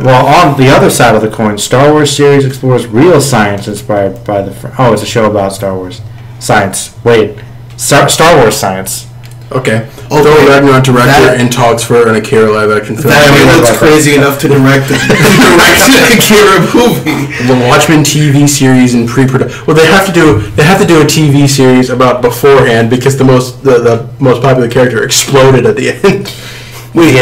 Speaker 2: Well, on the other side of the coin, Star Wars series explores real science inspired by the... it's a show about Star Wars. Science. Wait. Star Wars science.
Speaker 1: Okay. Thor Ragnarok director in talks for an Akira live-action film.
Speaker 3: That looks crazy enough to direct an Akira movie.
Speaker 1: The Watchmen TV series in pre-production. Well, they have to do a TV series about beforehand because the most popular character exploded at the end.
Speaker 3: Wait,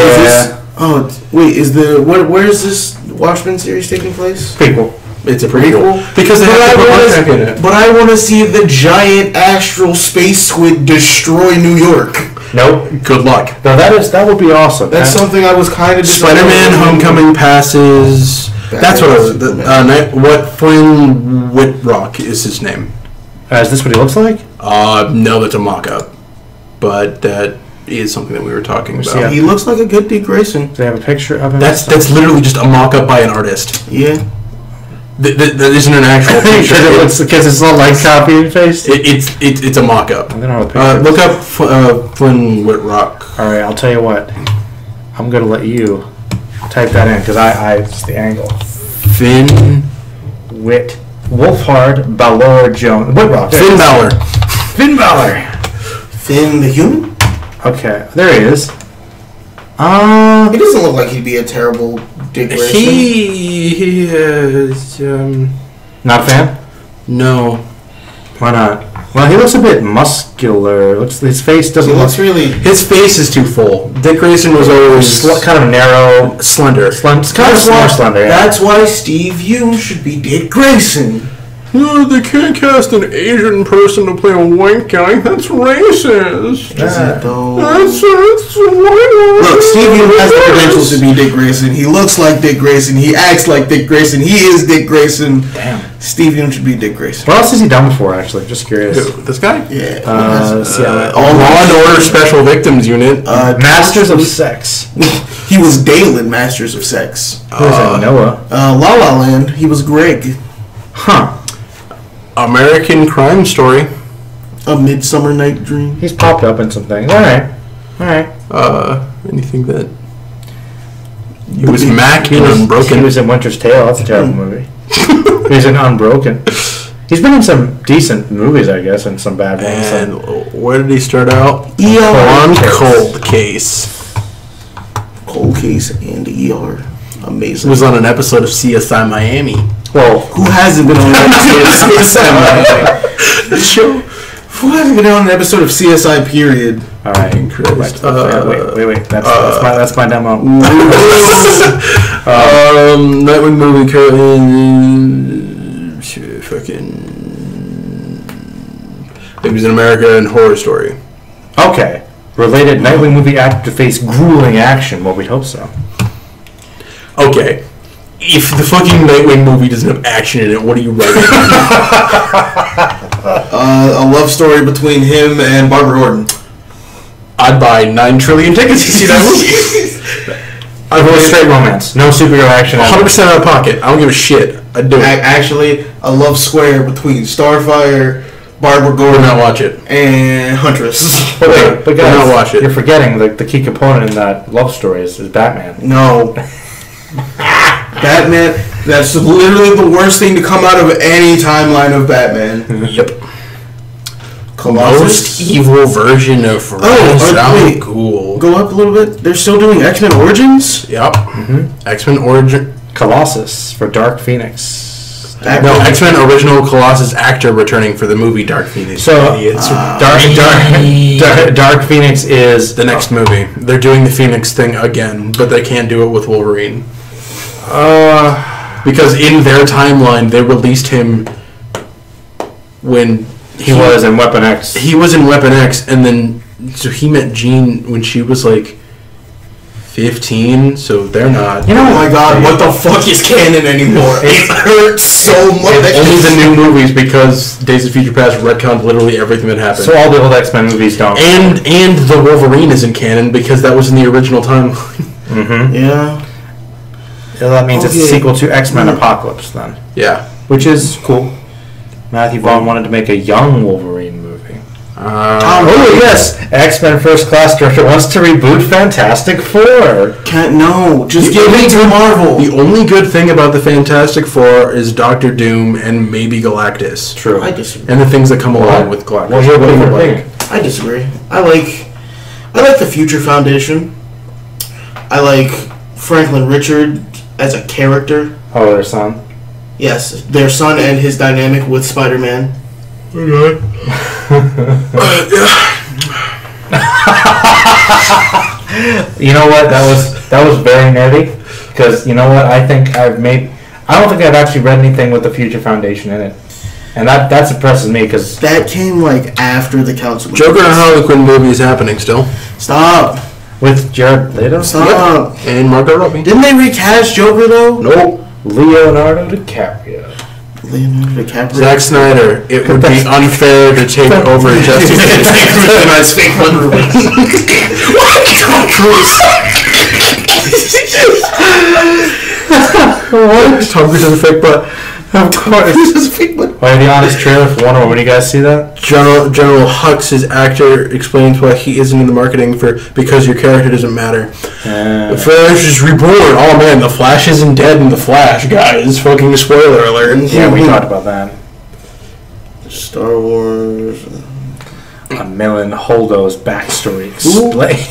Speaker 3: where is this Watchmen series taking place?
Speaker 2: Prequel.
Speaker 1: It's a prequel. Because they have to in it.
Speaker 3: But I want to see the giant astral space squid destroy New York.
Speaker 2: Nope.
Speaker 1: Good luck.
Speaker 2: No, that would be awesome.
Speaker 3: That's something I was kind of...
Speaker 1: Spider-Man Homecoming passes... That's what I was... Flynn Whitrock is his name.
Speaker 2: Is this what he looks like?
Speaker 1: No, that's a mock-up. But that is something that we were talking about.
Speaker 3: Yeah, he looks like a good Dick Grayson.
Speaker 2: Do they have a picture of him?
Speaker 1: That's literally just a mock-up by an artist.
Speaker 3: Yeah.
Speaker 1: That isn't an actual picture.
Speaker 2: Because it's not like copy and paste?
Speaker 1: It's a mock-up.
Speaker 2: I don't know the
Speaker 1: look up Flynn Whitrock.
Speaker 2: Alright, I'll tell you what. I'm going to let you type that in, because I just the angle.
Speaker 1: Finn...
Speaker 2: Wolfhard Balor Jones. Whitrock.
Speaker 1: Finn Balor.
Speaker 2: Finn Balor.
Speaker 3: Finn the human?
Speaker 2: Okay, there he is.
Speaker 3: He doesn't look like he'd be a terrible Dick Grayson.
Speaker 1: He is...
Speaker 2: Not a fan?
Speaker 1: No.
Speaker 2: Why not? Well, he looks a bit muscular. His face doesn't look...
Speaker 1: His face is too full. Dick Grayson was always...
Speaker 2: kind of narrow.
Speaker 1: Slender.
Speaker 2: Kind of more slender, yeah.
Speaker 3: That's why Steve Yeun should be Dick Grayson.
Speaker 1: No, they can't cast an Asian person to play a white guy. That's racist.
Speaker 3: Is it though?
Speaker 1: That's
Speaker 3: Look, Steve Yeun has the credentials to be Dick Grayson. He looks like Dick Grayson. He acts like Dick Grayson. He is Dick Grayson.
Speaker 2: Damn.
Speaker 3: Steve Yeun should be Dick Grayson.
Speaker 2: What else has he done before, actually? Just curious.
Speaker 1: Who, this guy?
Speaker 3: Yeah.
Speaker 1: Law and Order Special Victims Unit.
Speaker 2: Masters of Sex.
Speaker 3: He was Dale in Masters of Sex.
Speaker 2: Who was that? Noah?
Speaker 3: La La Land. He was Greg.
Speaker 2: Huh.
Speaker 1: American Crime Story.
Speaker 3: A Midsummer Night Dream.
Speaker 2: He's popped up in some things. Alright.
Speaker 1: Anything that... He was Mac in Unbroken.
Speaker 2: He was in Winter's Tale. That's a terrible movie. He was in Unbroken. He's been in some decent movies, I guess, and some bad ones.
Speaker 1: And where did he start out?
Speaker 3: ER.
Speaker 1: Cold Case.
Speaker 3: Cold Case and ER. Amazing.
Speaker 1: He was on an episode of CSI Miami.
Speaker 2: Well,
Speaker 3: who hasn't been on an episode of CSI Miami? The show. Who hasn't been on an episode of CSI period?
Speaker 2: Alright, wait. That's my demo.
Speaker 1: Nightwing movie currently it was in America and Horror Story.
Speaker 2: Okay. Related Nightwing movie actor to face grueling action. Well, we'd hope so.
Speaker 1: Okay. If the fucking Nightwing movie doesn't have action in it, what are you writing?
Speaker 3: A love story between him and Barbara Gordon.
Speaker 1: I'd buy 9 trillion tickets to see that movie.
Speaker 2: I'd go straight romance. No superhero action.
Speaker 1: 100% out of pocket. I don't give a shit. I'd do it.
Speaker 3: Actually, a love square between Starfire, Barbara
Speaker 1: Would
Speaker 3: Gordon,
Speaker 1: not watch it.
Speaker 3: and Huntress.
Speaker 2: But wait, but guys,
Speaker 1: not watch it.
Speaker 2: You're forgetting the key component in that love story is Batman.
Speaker 3: No. Batman, that's literally the worst thing to come out of any timeline of Batman.
Speaker 1: Yep.
Speaker 3: Colossus.
Speaker 1: Most evil version of
Speaker 3: wait.
Speaker 1: cool.
Speaker 3: Go up a little bit. They're still doing X-Men Origins?
Speaker 1: Yep. X-Men Origin.
Speaker 2: Colossus for Dark Phoenix.
Speaker 1: No, X-Men original Colossus actor returning for the movie Dark Phoenix.
Speaker 2: So Dark Phoenix is
Speaker 1: the next movie. They're doing the Phoenix thing again, but they can't do it with Wolverine. Because in their timeline, they released him when
Speaker 2: he was in Weapon X.
Speaker 1: He was in Weapon X, and then so he met Jean when she was like 15. So they're not.
Speaker 3: You know, oh my God, what the fuck is canon anymore? It hurts so much.
Speaker 1: Only the new movies, because Days of Future Past retconned literally everything that happened.
Speaker 2: So all the old X-Men movies don't.
Speaker 1: And the Wolverine isn't canon because that was in the original timeline.
Speaker 3: Yeah.
Speaker 2: So that means it's a sequel to X-Men Apocalypse then.
Speaker 1: Yeah.
Speaker 2: Which is cool. Matthew Vaughn wanted to make a young Wolverine movie.
Speaker 3: Oh
Speaker 2: yes! X-Men First Class director wants to reboot Fantastic Four.
Speaker 3: Just give me to Marvel.
Speaker 1: The only good thing about the Fantastic Four is Doctor Doom and maybe Galactus.
Speaker 2: True.
Speaker 3: I disagree.
Speaker 1: And the things that come along with Galactus.
Speaker 2: What do you think?
Speaker 3: I disagree. I like the Future Foundation. I like Franklin Richard as a character.
Speaker 2: Oh, their son?
Speaker 3: Yes, their son and his dynamic with Spider-Man.
Speaker 1: Okay.
Speaker 2: You know what? That was very nerdy. Because you know what? I don't think I've actually read anything with the Future Foundation in it. And that suppresses me because
Speaker 3: that came like after the Council.
Speaker 1: Joker and Harley Quinn movie is happening still.
Speaker 3: Stop.
Speaker 2: With Jared Leto?
Speaker 3: Stop.
Speaker 1: Yep. And Margot Robbie.
Speaker 3: Didn't they recast Joker though?
Speaker 1: Nope.
Speaker 2: Leonardo DiCaprio.
Speaker 1: Zack Snyder. It would be unfair to take over Justice League.
Speaker 3: Nice fake Wonder Woman.
Speaker 1: What? Tom Cruise is a fake butt.
Speaker 2: Of course.
Speaker 3: This is a fake butt.
Speaker 2: Why the honest trailer for Wonder Woman? You guys see that?
Speaker 1: General Hux, his actor, explains why he isn't in the marketing because your character doesn't matter. The Flash is reborn. Oh man, the Flash isn't dead in the Flash, guys. Fucking spoiler alert.
Speaker 2: Yeah, we talked about that.
Speaker 3: Star Wars.
Speaker 2: A Millen Holdo's backstory explained.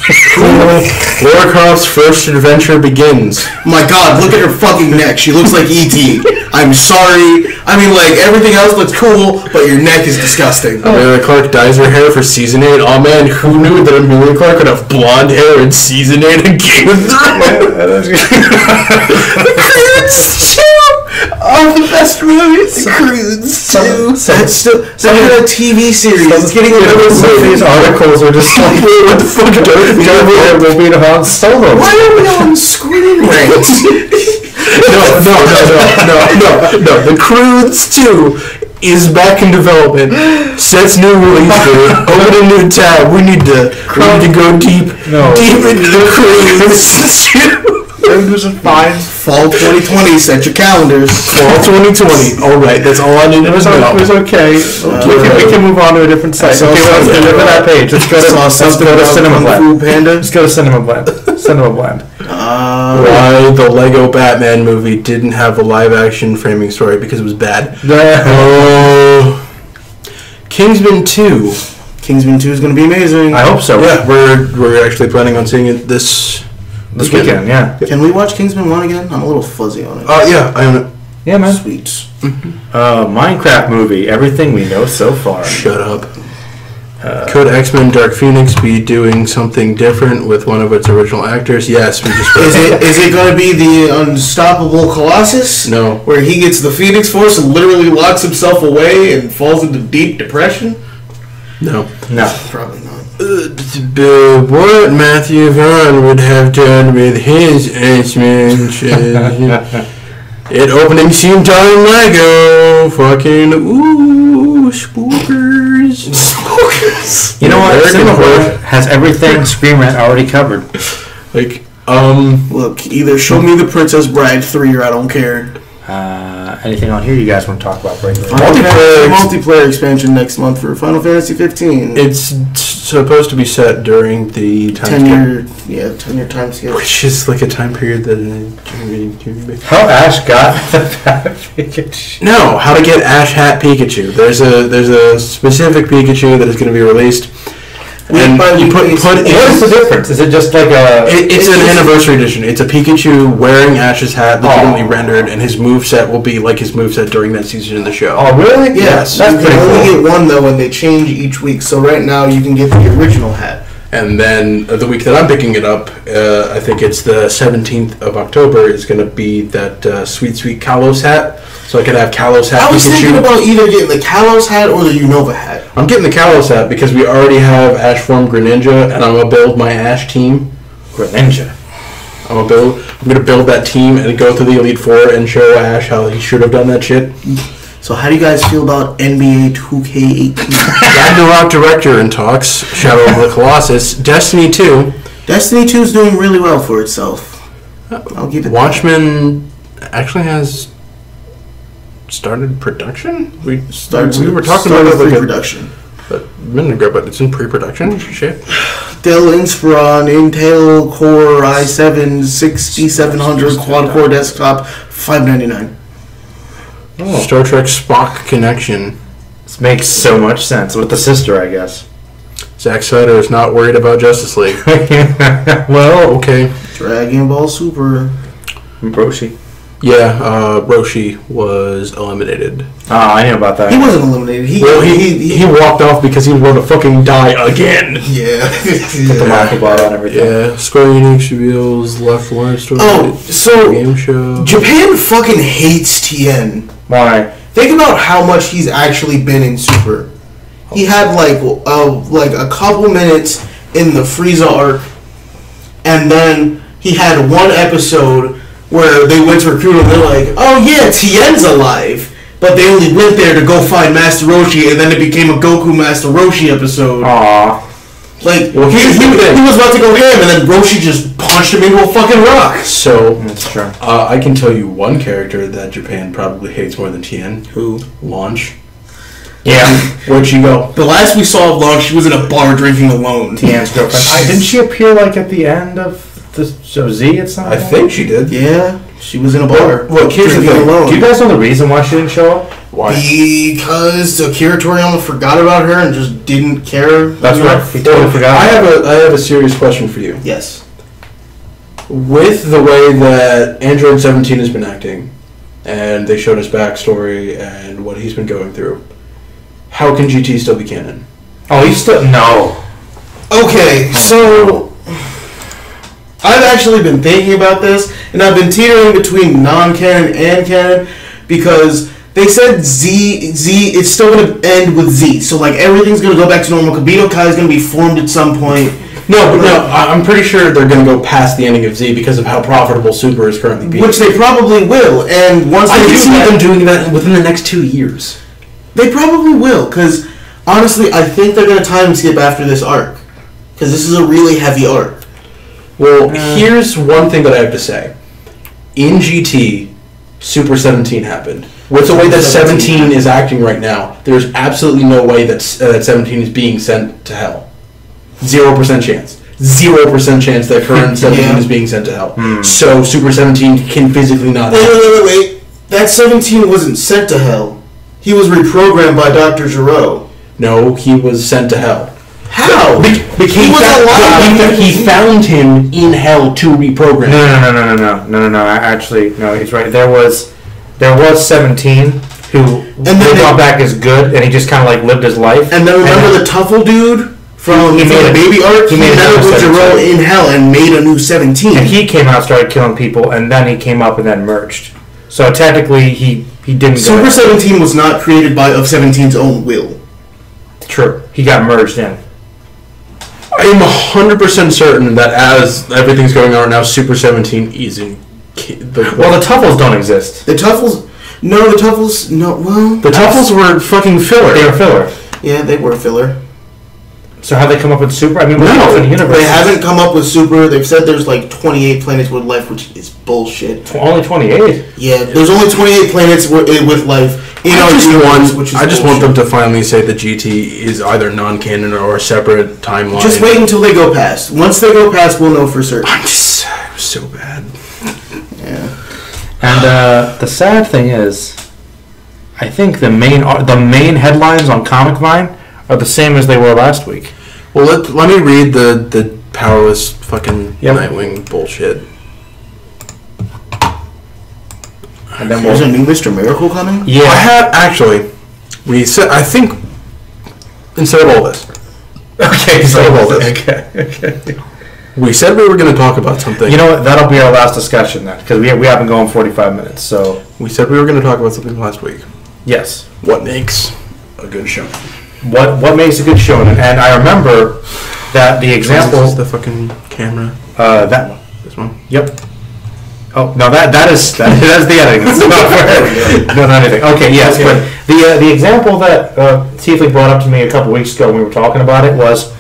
Speaker 1: Lara Croft's first adventure begins.
Speaker 3: My God, look at her fucking neck. She looks like E.T. I'm sorry. I mean, like, everything else looks cool, but your neck is disgusting.
Speaker 1: Amelia Clark dyes her hair for Season 8. Oh man, who knew that Amelia Clark would have blonde hair in Season 8 of Game of Thrones? The Croods 2! Oh, the best movies. The Croods 2. That's still a TV series. It's getting a little
Speaker 2: These articles are just like,
Speaker 1: what the fuck?
Speaker 2: will be Han Solo.
Speaker 3: Why are we on Screen Rant?
Speaker 1: No. The Croods 2 is back in development. Sets new release date. Open a new tab. We need to go deep into the Croods 2.
Speaker 2: It was fine.
Speaker 3: Fall 2020. Set your calendars.
Speaker 1: Fall 2020. All right, that's all I need to know.
Speaker 2: It was okay. We can move on to a different site. Okay, let's go to that page. Let's go to Cinema Blend. Let's go to Cinema Blend. Cinema Blend.
Speaker 1: Why the Lego Batman movie didn't have a live-action framing story because it was bad. Kingsman 2.
Speaker 3: Kingsman 2 is going to be amazing.
Speaker 2: I hope so.
Speaker 1: Yeah, we're actually planning on seeing it this
Speaker 2: weekend. Yeah.
Speaker 3: Can we watch Kingsman 1 again? I'm a little fuzzy on it.
Speaker 1: Yeah, I own it.
Speaker 2: Yeah, man.
Speaker 3: Sweet.
Speaker 2: Minecraft movie. Everything we know so far.
Speaker 1: Shut up. Could X-Men Dark Phoenix be doing something different with one of its original actors? Yes, we just.
Speaker 3: Is it going to be the unstoppable Colossus?
Speaker 1: No.
Speaker 3: Where he gets the Phoenix Force and literally locks himself away and falls into deep depression?
Speaker 1: No.
Speaker 3: Probably not.
Speaker 1: What Matthew Vaughn would have done with his X-Men at opening scene time Lego. Fucking spookers.
Speaker 2: You know what? Cinema has everything Screen Rant already covered.
Speaker 1: Like,
Speaker 3: Look, either show me The Princess Bride 3 or I don't care.
Speaker 2: Anything on here you guys want to talk about?
Speaker 3: Multiplayer expansion next month for Final Fantasy 15.
Speaker 1: It's supposed to be set during the
Speaker 3: 10-year time scale.
Speaker 1: Which is like a time period that...
Speaker 2: How Ash got that Pikachu?
Speaker 1: No, how to get Ash Hat Pikachu. There's a specific Pikachu that is going to be released. And you put
Speaker 2: what is the difference? Is it just like a...
Speaker 1: It's an anniversary edition. It's a Pikachu wearing Ash's hat, legitimately rendered, and his moveset will be like his moveset during that season of the show.
Speaker 2: Oh, really?
Speaker 3: Yes.
Speaker 2: That's
Speaker 3: you can only get one, though, and they change each week. So right now, you can get the original hat.
Speaker 1: And then the week that I'm picking it up, I think it's the 17th of October, is going to be that sweet Kalos hat. So I could have Kalos hat Pikachu.
Speaker 3: I was thinking about either getting the Kalos hat or the Unova hat.
Speaker 1: I'm getting the Kalos hat because we already have Ash form Greninja, and I'm going to build my Ash team.
Speaker 2: Greninja?
Speaker 1: I'm going to build that team and go through the Elite Four and show Ash how he should have done that shit.
Speaker 3: So how do you guys feel about NBA 2K18?
Speaker 1: Ragnarok Director in talks, Shadow of the Colossus, Destiny 2.
Speaker 3: Destiny 2 is doing really well for itself. I'll give it
Speaker 1: Watchmen actually has started production? We were talking about it
Speaker 3: pre-production.
Speaker 1: a minute ago, but it's in pre-production? Shit.
Speaker 3: Dell Inspiron Intel Core i7 6700 quad-core desktop, $599.
Speaker 1: Oh. Star Trek Spock Connection.
Speaker 2: This makes so much sense. With the sister, I guess.
Speaker 1: Zack Snyder is not worried about Justice League. Well, okay.
Speaker 3: Dragon Ball Super.
Speaker 2: Roshi.
Speaker 1: Yeah, Roshi was eliminated.
Speaker 2: Oh, I knew about that.
Speaker 3: He wasn't eliminated.
Speaker 1: He walked off because he was going to fucking die again.
Speaker 3: Yeah.
Speaker 2: Put the monkey blood on everything.
Speaker 1: Yeah, Square Enix reveals Left Live Story.
Speaker 3: Oh, so
Speaker 1: game show.
Speaker 3: Japan fucking hates Tien.
Speaker 2: Why?
Speaker 3: Think about how much he's actually been in Super. He had like a couple minutes in the Frieza arc, and then he had one episode where they went to recruit him. They're like, "Oh yeah, Tien's alive," but they only went there to go find Master Roshi, and then it became a Goku Master Roshi episode.
Speaker 2: Aww.
Speaker 3: Like, well, he was about to go ham, and then Roshi just punched him into a fucking rock.
Speaker 1: So,
Speaker 2: that's true.
Speaker 1: I can tell you one character that Japan probably hates more than Tien.
Speaker 3: Who?
Speaker 1: Launch.
Speaker 2: Yeah.
Speaker 1: Where'd she go?
Speaker 3: The last we saw of Launch, she was in a bar drinking alone.
Speaker 2: Tien's girlfriend. Didn't she appear, like, at the end of the show Z at some point?
Speaker 1: I think she did.
Speaker 3: Yeah, she was in a bar.
Speaker 1: Look, here's the thing.
Speaker 3: Alone.
Speaker 2: Do you guys know the reason why she didn't show up?
Speaker 1: Why?
Speaker 3: Because Akira Toriyama forgot about her and just didn't care.
Speaker 2: That's right. He totally forgot.
Speaker 1: I have a serious question for you.
Speaker 3: Yes.
Speaker 1: With the way that Android 17 has been acting, and they showed his backstory and what he's been going through, how can GT still be canon?
Speaker 2: Oh, he's still... No.
Speaker 3: Okay, so... I've actually been thinking about this, and I've been teetering between non-canon and canon, because they said Z, it's still going to end with Z. So, like, everything's going to go back to normal. Kabito Kai is going to be formed at some point.
Speaker 1: No, I'm pretty sure they're going to go past the ending of Z because of how profitable Super is currently being.
Speaker 3: Which they probably will, and once
Speaker 1: I
Speaker 3: they
Speaker 1: can
Speaker 3: do
Speaker 1: see
Speaker 3: that,
Speaker 1: them doing that within the next 2 years.
Speaker 3: They probably will, because, honestly, I think they're going to time skip after this arc. Because this is a really heavy arc.
Speaker 1: Well, here's one thing that I have to say. In GT, Super 17 happened. With the way that 17 is acting right now, there's absolutely no way that 17 is being sent to hell. 0% chance. 0% chance that current 17 is being sent to hell. So Super 17 can physically not happen.
Speaker 3: Wait. That 17 wasn't sent to hell. He was reprogrammed by Dr. Giro.
Speaker 1: No, he was sent to hell.
Speaker 3: How?
Speaker 1: He found him in hell to reprogram.
Speaker 2: No. Actually, no, he's right. There was 17 who they brought back as good, and he just kind of like lived his life.
Speaker 3: And then remember the Tuffle dude from the baby arc? He met up with Giro in hell and made a new 17.
Speaker 2: And he came out, started killing people, and then he came up and then merged. So technically, he didn't.
Speaker 3: Super 17 was not created of 17's own will.
Speaker 2: True. He got merged in.
Speaker 1: I'm 100% certain that as everything's going on right now, Super 17 is in...
Speaker 2: Well, the Tuffles don't exist.
Speaker 3: The Tuffles
Speaker 1: were fucking filler.
Speaker 2: They were filler.
Speaker 3: Yeah, they were filler.
Speaker 2: So have they come up with Super? I mean,
Speaker 3: no,
Speaker 2: in the universe?
Speaker 3: They haven't come up with Super. They've said there's like 28 planets with life, which is bullshit.
Speaker 2: Only 28?
Speaker 3: Yeah, there's only 28 planets with life.
Speaker 1: I just want them to finally say that GT is either non-canon or a separate timeline.
Speaker 3: Just wait until they go past. Once they go past, we'll know for certain.
Speaker 1: It was so bad.
Speaker 3: Yeah.
Speaker 2: And the sad thing is, I think the main headlines on Comic Vine are the same as they were last week.
Speaker 1: Well, let me read the powerless fucking Nightwing bullshit.
Speaker 3: And then there's a new Mr. Miracle coming?
Speaker 1: Yeah. I have, actually, I think, instead of all this.
Speaker 2: Okay,
Speaker 1: instead of all this.
Speaker 2: Okay.
Speaker 1: We said we were going to talk about something.
Speaker 2: You know what? That'll be our last discussion then, because we have been going 45 minutes, so.
Speaker 1: We said we were going to talk about something last week.
Speaker 2: Yes.
Speaker 1: What makes a good shonen?
Speaker 2: What makes a good shonen? And I remember that the example...
Speaker 1: This is the fucking camera.
Speaker 2: That one.
Speaker 1: This one?
Speaker 2: Yep. Oh, no, that's the editing. That's not anything. Okay, yes, but the example that Tiefling brought up to me a couple weeks ago when we were talking about it was,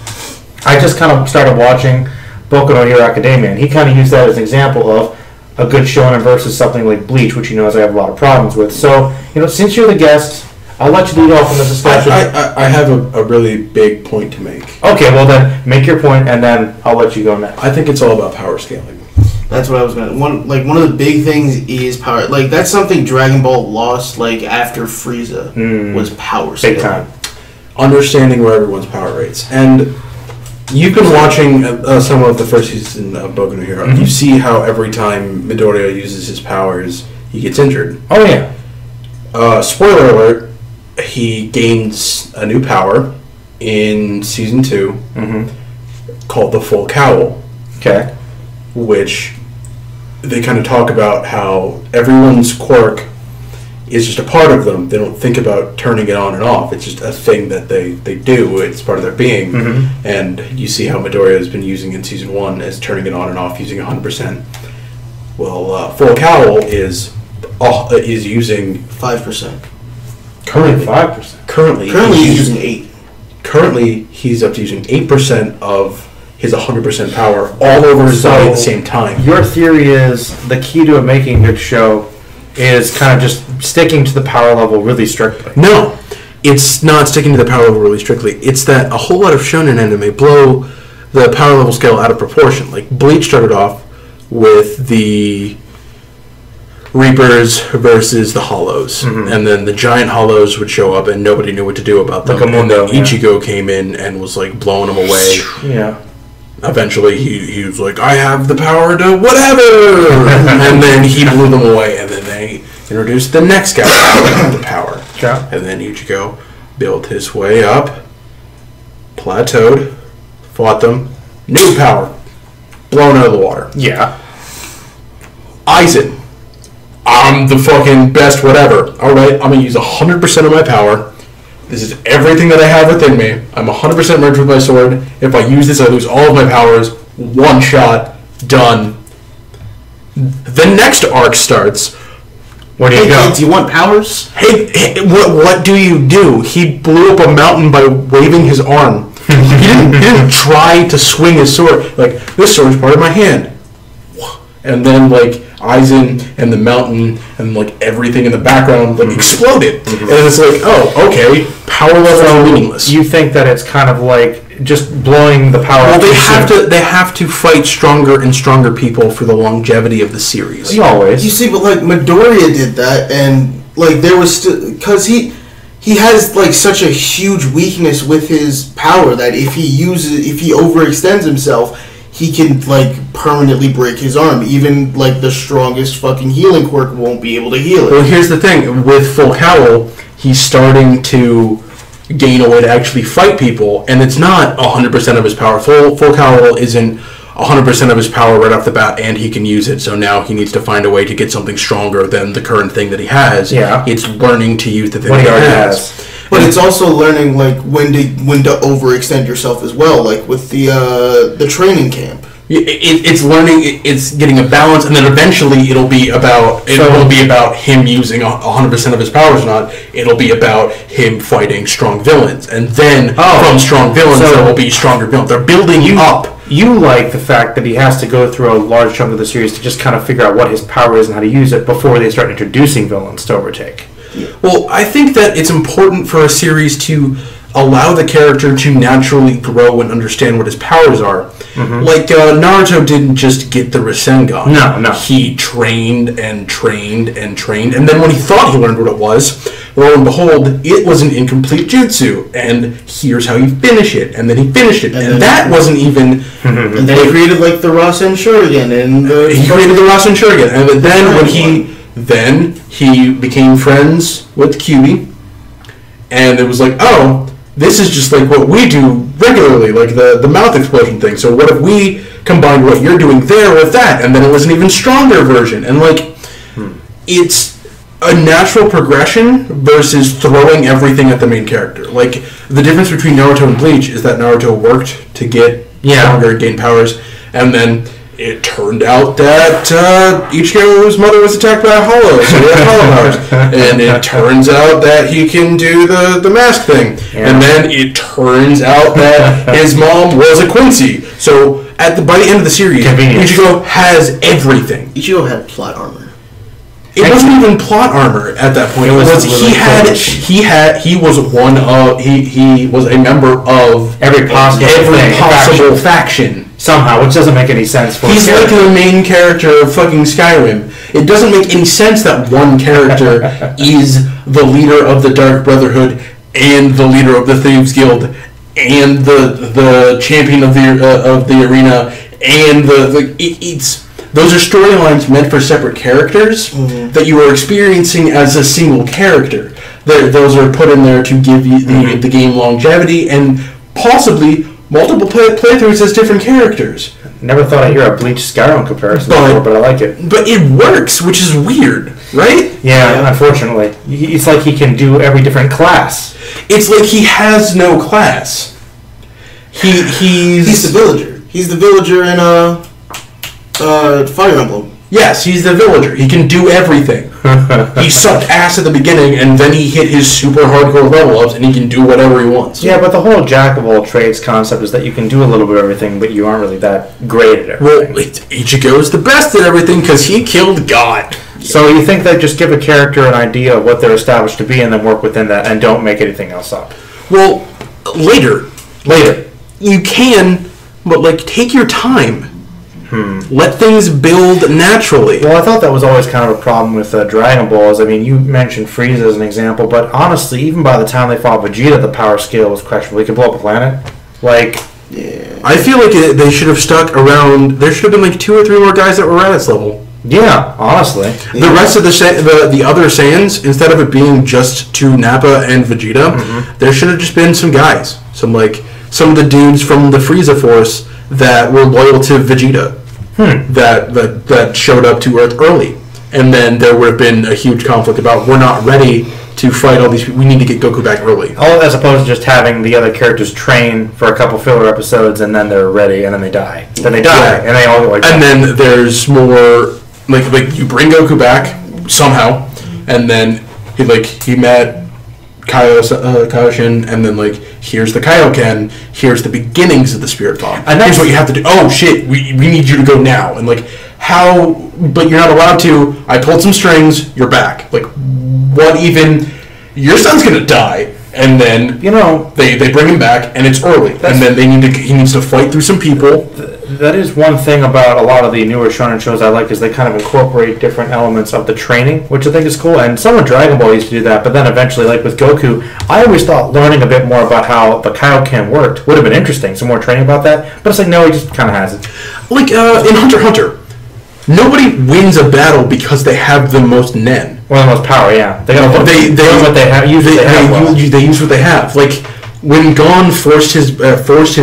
Speaker 2: I just kind of started watching Boku no Hero Academia, and he kind of used that as an example of a good shonen versus something like Bleach, which he knows I have a lot of problems with. So, since you're the guest, I'll let you lead off on this discussion.
Speaker 1: I have a really big point to make.
Speaker 2: Okay, well then, make your point, and then I'll let you go next.
Speaker 1: I think it's all about power scaling.
Speaker 3: That's what I was gonna. One of the big things is power. Like that's something Dragon Ball lost. Like after Frieza was power scaling.
Speaker 2: Big time.
Speaker 1: Understanding where everyone's power rates, and you've been watching some of the first season of Boku no Hero. Mm-hmm. You see how every time Midoriya uses his powers, he gets injured.
Speaker 2: Oh yeah.
Speaker 1: Spoiler alert: he gains a new power in season 2 called the Full Cowl.
Speaker 2: Okay.
Speaker 1: Which they kind of talk about how everyone's quirk is just a part of them. They don't think about turning it on and off. It's just a thing that they do. It's part of their being. Mm-hmm. And you see how Midoriya has been using in season 1 as turning it on and off using 100%. Well, Full Cowl is using
Speaker 3: 5%.
Speaker 1: Currently
Speaker 2: 5%.
Speaker 3: Currently he's using 8.
Speaker 1: Currently he's up to using 8% of his 100% power all over his body at the same time.
Speaker 2: Your theory is the key to making a good show is kind of just sticking to the power level really strictly.
Speaker 1: No, it's not sticking to the power level really strictly. It's that a whole lot of shonen anime blow the power level scale out of proportion. Like Bleach started off with the Reapers versus the Hollows, and then the giant Hollows would show up and nobody knew what to do about them.
Speaker 2: Like
Speaker 1: and then Ichigo came in and was like blowing them away.
Speaker 2: Yeah.
Speaker 1: Eventually, he was like, I have the power to whatever! And then he blew them away, and then they introduced the next guy with the power.
Speaker 2: Yeah.
Speaker 1: And then Ichigo built his way up, plateaued, fought them, new power, blown out of the water.
Speaker 2: Yeah.
Speaker 1: Aizen, I'm the fucking best whatever. Alright, I'm going to use 100% of my power. This is everything that I have within me. I'm 100% merged with my sword. If I use this, I lose all of my powers. One shot. Done. The next arc starts.
Speaker 2: Where do you go?
Speaker 3: Do you want powers?
Speaker 1: Hey, what do you do? He blew up a mountain by waving his arm. He didn't try to swing his sword. Like, this sword's part of my hand. And then, like, Aizen and the mountain and, like, everything in the background, like, exploded. And it's like, oh, okay, power levels are meaningless.
Speaker 2: You think that it's kind of like just blowing the power...
Speaker 1: Well, they have to fight stronger and stronger people for the longevity of the series.
Speaker 2: Always.
Speaker 3: You see, but, like, Midoriya did that, and, like, there was still... Because he has, like, such a huge weakness with his power that if he overextends himself... he can, like, permanently break his arm. Even, like, the strongest fucking healing quirk won't be able to heal it.
Speaker 1: Well, here's the thing. With Full Cowl, he's starting to gain a way to actually fight people, and it's not 100% of his power. Full Cowl isn't 100% of his power right off the bat, and he can use it, so now he needs to find a way to get something stronger than the current thing that he has.
Speaker 2: Yeah.
Speaker 1: It's learning to use the thing that he already has.
Speaker 3: But it's also learning, like, when to overextend yourself as well, like with the training camp.
Speaker 1: It's learning, it's getting a balance, and then eventually it'll be about him using 100% of his powers or not. It'll be about him fighting strong villains, and then from strong villains there will be stronger villains. They're building up.
Speaker 2: You like the fact that he has to go through a large chunk of the series to just kind of figure out what his power is and how to use it before they start introducing villains to overtake.
Speaker 1: Well, I think that it's important for a series to allow the character to naturally grow and understand what his powers are. Mm-hmm. Like, Naruto didn't just get the Rasengan.
Speaker 2: No.
Speaker 1: He trained and trained and trained, and then when he thought he learned what it was, lo and behold, it was an incomplete jutsu, and here's how you finish it, and then he finished it, and that wasn't even...
Speaker 3: And then he created, like, the Rasen Shuriken, and
Speaker 1: he created the Rasen Shuriken, and then when he became friends with QB, and it was like, oh, this is just like what we do regularly, like the mouth explosion thing. So what if we combined what you're doing there with that, and then it was an even stronger version? And like, it's a natural progression versus throwing everything at the main character. Like, the difference between Naruto and Bleach is that Naruto worked to get stronger and gain powers, and then it turned out that Ichigo's mother was attacked by a hollow, so he had hollow powers. And it turns out that he can do the mask thing. Yeah. And then it turns out that his mom was a Quincy. So by the end of the series, Ichigo has everything.
Speaker 3: Ichigo had plot armor.
Speaker 1: It wasn't even plot armor at that point. He was a member of
Speaker 2: every possible
Speaker 1: faction.
Speaker 2: Somehow, which doesn't make any sense.
Speaker 1: He's like the main character of fucking Skyrim. It doesn't make any sense that one character is the leader of the Dark Brotherhood and the leader of the Thieves Guild and the champion of the arena and those are storylines meant for separate characters that you are experiencing as a single character. Those are put in there to give you the game longevity and possibly multiple playthroughs as different characters.
Speaker 2: Never thought I'd hear a Bleach Skyrim comparison before, but I like it.
Speaker 1: But it works, which is weird, right?
Speaker 2: Yeah, unfortunately. It's like he can do every different class.
Speaker 1: It's like he has no class. He's
Speaker 3: the villager. He's the villager in Fire Emblem.
Speaker 1: Yes, he's the villager. He can do everything. He sucked ass at the beginning, and then he hit his super hardcore level ups, and he can do whatever he wants.
Speaker 2: Yeah, but the whole jack of all trades concept is that you can do a little bit of everything, but you aren't really that great at everything.
Speaker 1: Well, Ichigo's the best at everything because he killed God.
Speaker 2: So you think that just give a character an idea of what they're established to be, and then work within that, and don't make anything else up?
Speaker 1: Well, later, you can, but like take your time. Let things build naturally.
Speaker 2: Well, I thought that was always kind of a problem with Dragon Balls. I mean, you mentioned Frieza as an example, but honestly, even by the time they fought Vegeta, the power scale was questionable. He could blow up a planet. Like,
Speaker 3: yeah.
Speaker 1: I feel like they should have stuck around. There should have been like 2 or 3 more guys that were Raditz level.
Speaker 2: Yeah, honestly.
Speaker 1: The rest of the other Saiyans, instead of it being just to Nappa and Vegeta, there should have just been some guys. Some of the dudes from the Frieza Force that were loyal to Vegeta. That showed up to Earth early, and then there would have been a huge conflict about we're not ready to fight all these people. We need to get Goku back early.
Speaker 2: As opposed to just having the other characters train for a couple filler episodes and then they're ready and then they die. Then they die and they all go like that.
Speaker 1: And then there's more like you bring Goku back somehow, and then he met Kaioshin, and then here's the Kaioken, here's the beginnings of the Spirit Bomb, and here's what you have to do. Oh shit, we need you to go now, and how? But you're not allowed to. I pulled some strings. You're back. What even? Your son's gonna die, and then they bring him back, and it's early, and then he needs to fight through some people.
Speaker 2: That is one thing about a lot of the newer shonen shows I like, is they kind of incorporate different elements of the training, which I think is cool. And some of Dragon Ball used to do that, but then eventually, with Goku, I always thought learning a bit more about how the Kaioken worked would have been interesting. Some more training about that, but it's no, he just kind of has it.
Speaker 1: In Hunter x Hunter, nobody wins a battle because they have the most nen.
Speaker 2: Or the most power, yeah. They use what they have.
Speaker 1: They use what they have. When Gon forced his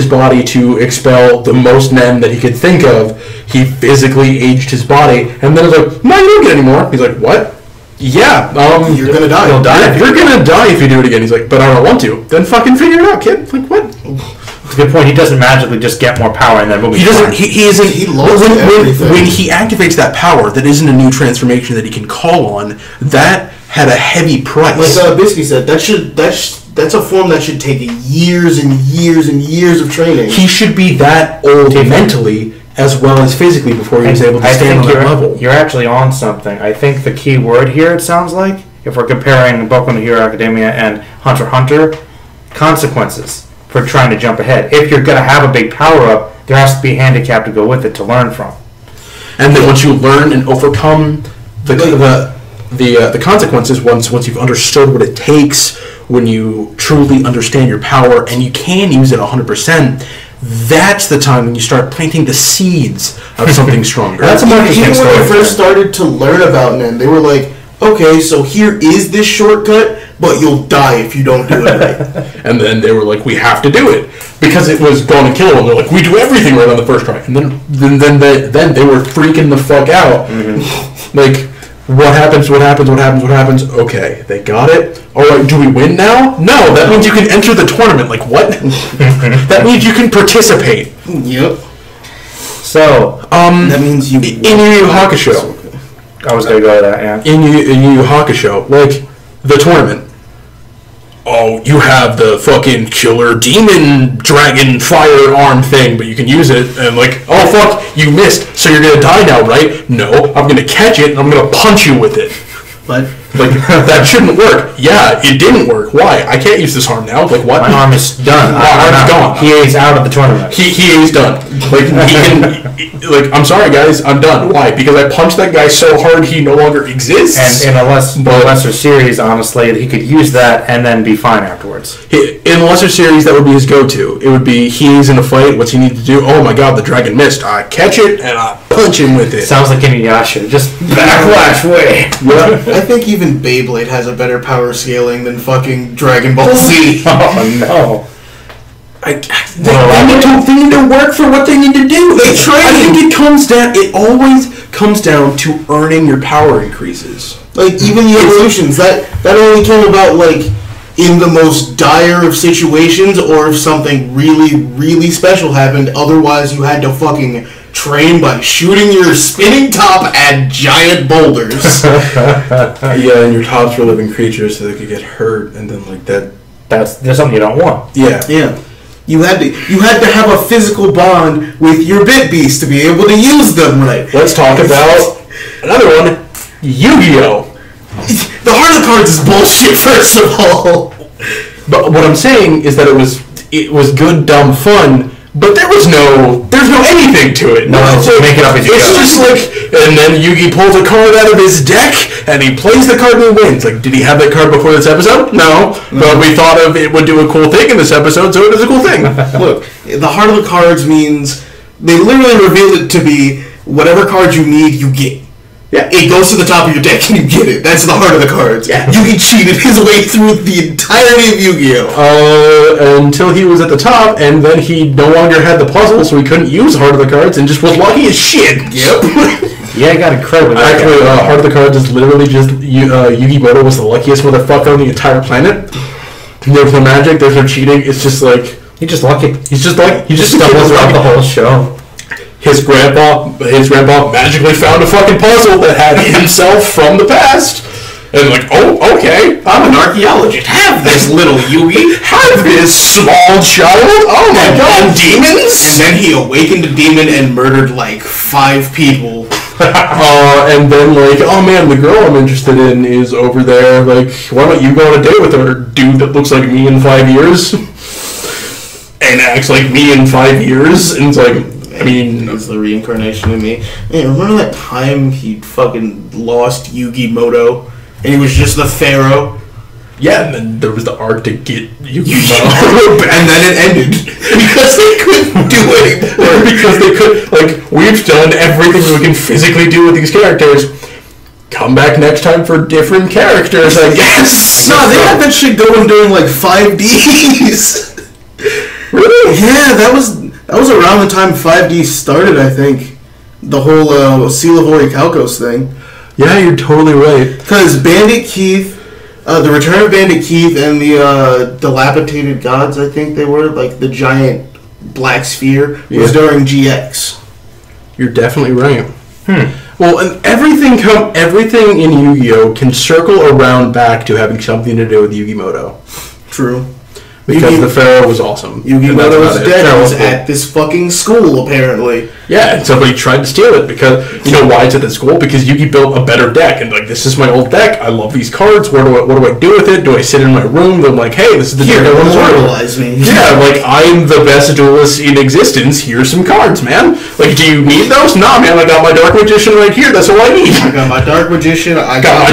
Speaker 1: body to expel the most nen that he could think of, he physically aged his body, and then it was no, you don't get any more. He's like, what? Yeah,
Speaker 3: you're gonna die.
Speaker 1: You're gonna die if you do it again. He's like, but I don't want to. Then fucking figure it out, kid. What?
Speaker 2: a good point. He doesn't magically just get more power and then
Speaker 1: he doesn't. He isn't.
Speaker 3: He lost everything.
Speaker 1: When he activates that power, that isn't a new transformation that he can call on. That had a heavy price.
Speaker 3: Like Bisky said, that's a form that should take years and years and years of training.
Speaker 1: He should be that old mentally as well as physically before he was able to stand on that level.
Speaker 2: You're actually on something. I think the key word here, it sounds like, if we're comparing Boku no Hero Academia and Hunter x Hunter, consequences for trying to jump ahead. If you're going to have a big power-up, there has to be a handicap to go with it to learn from.
Speaker 1: And then once you learn and overcome the consequences, once you've understood what it takes, when you truly understand your power and you can use it 100%, that's the time when you start planting the seeds of something stronger.
Speaker 3: That's even when they first started to learn about Nen, they were like, okay, so here is this shortcut, but you'll die if you don't do it right.
Speaker 1: And then they were like, we have to do it. Because it was going to kill them. They're like, we do everything right on the first try. And then they were freaking the fuck out. Mm-hmm. Like, what happens? Okay, they got it. All right, do we win now? No, that means you can enter the tournament. Like, what? That means you can participate.
Speaker 3: Yep.
Speaker 2: So,
Speaker 3: that means you...
Speaker 1: In Yu Yu Hakusho.
Speaker 2: I was going to go to that, yeah.
Speaker 1: In Yu Yu Hakusho, like, the tournament. Oh, you have the fucking killer demon dragon firearm thing, but you can use it, and like, oh fuck, you missed, so you're gonna die now, right? No, I'm gonna catch it, and I'm gonna punch you with it.
Speaker 3: But
Speaker 1: like, that shouldn't work. Yeah, it didn't work. Why? I can't use this arm now. Like, what?
Speaker 2: My arm is done.
Speaker 1: My arm's gone.
Speaker 2: He is out of the tournament.
Speaker 1: He is done. Like, he can... Like, I'm sorry, guys. I'm done. Why? Because I punched that guy so hard he no longer exists.
Speaker 2: And in a lesser series, honestly, he could use that and then be fine afterwards.
Speaker 1: In a lesser series, that would be his go-to. It would be, he's in a fight, what's he need to do? Oh my god, the dragon missed. I catch it, and I punch him with it.
Speaker 2: Sounds like Inuyasha. Just backlash way.
Speaker 3: Yeah. I think even Beyblade has a better power scaling than fucking Dragon Ball Z.
Speaker 2: Oh no.
Speaker 1: They need to work for what they need to do. They train. I think it always comes down to earning your power increases.
Speaker 3: Like, even the evolutions, that only came about, like, in the most dire of situations, or if something really, really special happened. Otherwise, you had to fucking train by shooting your spinning top at giant boulders.
Speaker 1: Yeah, and your tops were living creatures, so they could get hurt, and then like that.
Speaker 2: That's something you don't want.
Speaker 1: Yeah.
Speaker 3: Yeah. You had to have a physical bond with your bit beast to be able to use them right.
Speaker 1: Let's talk about another one, Yu-Gi-Oh!
Speaker 3: The heart of the cards is bullshit, first of all.
Speaker 1: But what I'm saying is that it was good, dumb fun, but there's no anything to it.
Speaker 2: No, make it up as you go.
Speaker 1: It's just like, and then Yugi pulls a card out of his deck, and he plays the card and he wins. Like, did he have that card before this episode? No. But we thought of it would do a cool thing in this episode, so it is a cool thing.
Speaker 3: Look, the heart of the cards means, they literally reveal it to be, whatever card you need, you get. Yeah, it goes to the top of your deck and you get it. That's the heart of the cards. Yeah. Yugi cheated his way through the entirety of Yu-Gi-Oh!
Speaker 1: Until he was at the top, and then he no longer had the puzzle, so he couldn't use heart of the cards, and just was lucky as shit.
Speaker 3: Yep.
Speaker 2: Yeah, I got a credit with that.
Speaker 1: Actually, heart of the cards is literally just Yu-Gi-Oh! Was the luckiest motherfucker on the entire planet. There's no magic, there's no cheating. It's just like,
Speaker 2: he's just lucky.
Speaker 1: He just stumbles
Speaker 2: around the whole show.
Speaker 1: His grandpa magically found a fucking puzzle that had himself from the past. And like, oh, okay, I'm an archaeologist. Have this, little Yugi. Have this, small child. Oh my god, demons.
Speaker 3: And then he awakened a demon and murdered like 5 people.
Speaker 1: And then like, oh man, the girl I'm interested in is over there. Like, why don't you go on a date with her, dude that looks like me in 5 years? And acts like me in 5 years. And it's like, I mean,
Speaker 3: it's the reincarnation of me. Man, remember that time he fucking lost Yu-Gi-Moto and he was just the pharaoh?
Speaker 1: Yeah, and then there was the arc to get Yu-Gi-Oh!
Speaker 3: And then it ended because they couldn't do anymore.
Speaker 1: Because they could, like, we've done everything we can physically do with these characters. Come back next time for different characters, I guess.
Speaker 3: No, they had that shit going during like 5Ds.
Speaker 1: Really?
Speaker 3: Yeah, that was around the time 5D started, I think. The whole Seal of Orichalcos thing.
Speaker 1: Yeah, you're totally right.
Speaker 3: Because Bandit Keith, the Return of Bandit Keith and the Dilapidated Gods, I think they were, like the giant black sphere was during GX.
Speaker 1: You're definitely right. Well, and everything in Yu-Gi-Oh can circle around back to having something to do with Yu-Gi-Moto.
Speaker 3: True.
Speaker 1: Because the Pharaoh was awesome.
Speaker 3: Yu-Gi-Moto was dead. He was at this fucking school, apparently.
Speaker 1: Yeah, and somebody tried to steal it because, you know why it's at the school? Because Yugi built a better deck, and like, this is my old deck, I love these cards, what do I do with it? Do I sit in my room? They're like, hey, this is the deck I want to
Speaker 3: immortalize me.
Speaker 1: Yeah, like, I'm the best duelist in existence, here's some cards, man. Like, do you need those? Nah, man, I got my Dark Magician right here, that's all I need.
Speaker 3: I got my Dark Magician, I got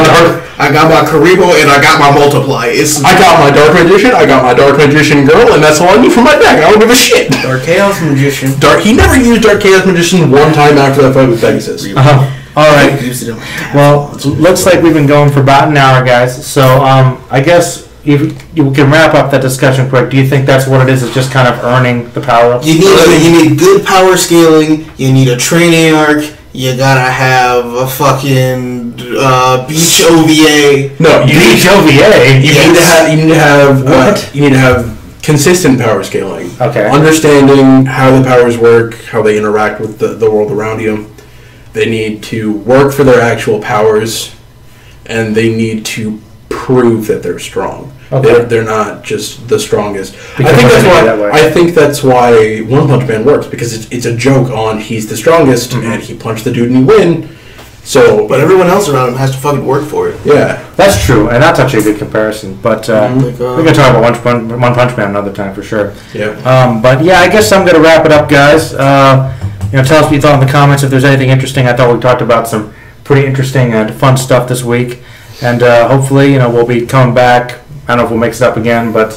Speaker 3: my Karibo, and I got my Multiply.
Speaker 1: I got my Dark Magician, I got my Dark Magician girl, and that's all I need for my deck. I don't give a shit.
Speaker 3: Dark Chaos Magician.
Speaker 1: He never used Dark Chaos Magician one time after that fight with Pegasus.
Speaker 2: All right. Well, looks like we've been going for about an hour, guys. So I guess you can wrap up that discussion quick. Do you think that's what it is? It's just kind of earning the power-ups?
Speaker 3: You need good power scaling. You need a training arc. You gotta have a fucking beach OVA.
Speaker 1: No,
Speaker 2: beach OVA.
Speaker 1: You need to have consistent power scaling.
Speaker 2: Okay.
Speaker 1: Understanding how the powers work, how they interact with the world around you. They need to work for their actual powers, and they need to prove that they're strong. Okay. They're not just the strongest. I think that's why One Punch Man works, because it's a joke on he's the strongest and he punched the dude and he win. So,
Speaker 3: but everyone else around him has to fucking work for it.
Speaker 1: Yeah,
Speaker 2: that's true, and that's actually a good comparison. But we're gonna talk about One Punch Man another time for sure.
Speaker 1: Yeah.
Speaker 2: But yeah, I guess I'm gonna wrap it up, guys. Tell us what you thought in the comments. If there's anything interesting, I thought we talked about some pretty interesting and fun stuff this week, and hopefully, we'll be coming back. I don't know if we'll mix it up again, but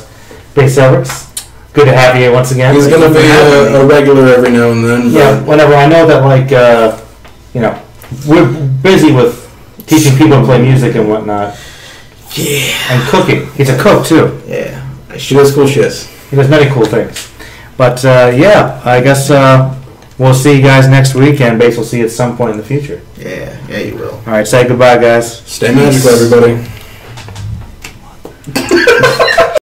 Speaker 2: Bass Xevrix, good to have you once again.
Speaker 1: He's gonna be a regular every now and then.
Speaker 2: Yeah, whenever. I know that, we're busy with teaching people to play music and whatnot.
Speaker 3: Yeah.
Speaker 2: And cooking. He's a cook too.
Speaker 3: Yeah.
Speaker 1: He does cool shit.
Speaker 2: He does many cool things. But I guess we'll see you guys next week, and Bass will see you at some point in the future.
Speaker 3: Yeah, you will.
Speaker 2: All right, say goodbye, guys.
Speaker 1: Stay magical, everybody.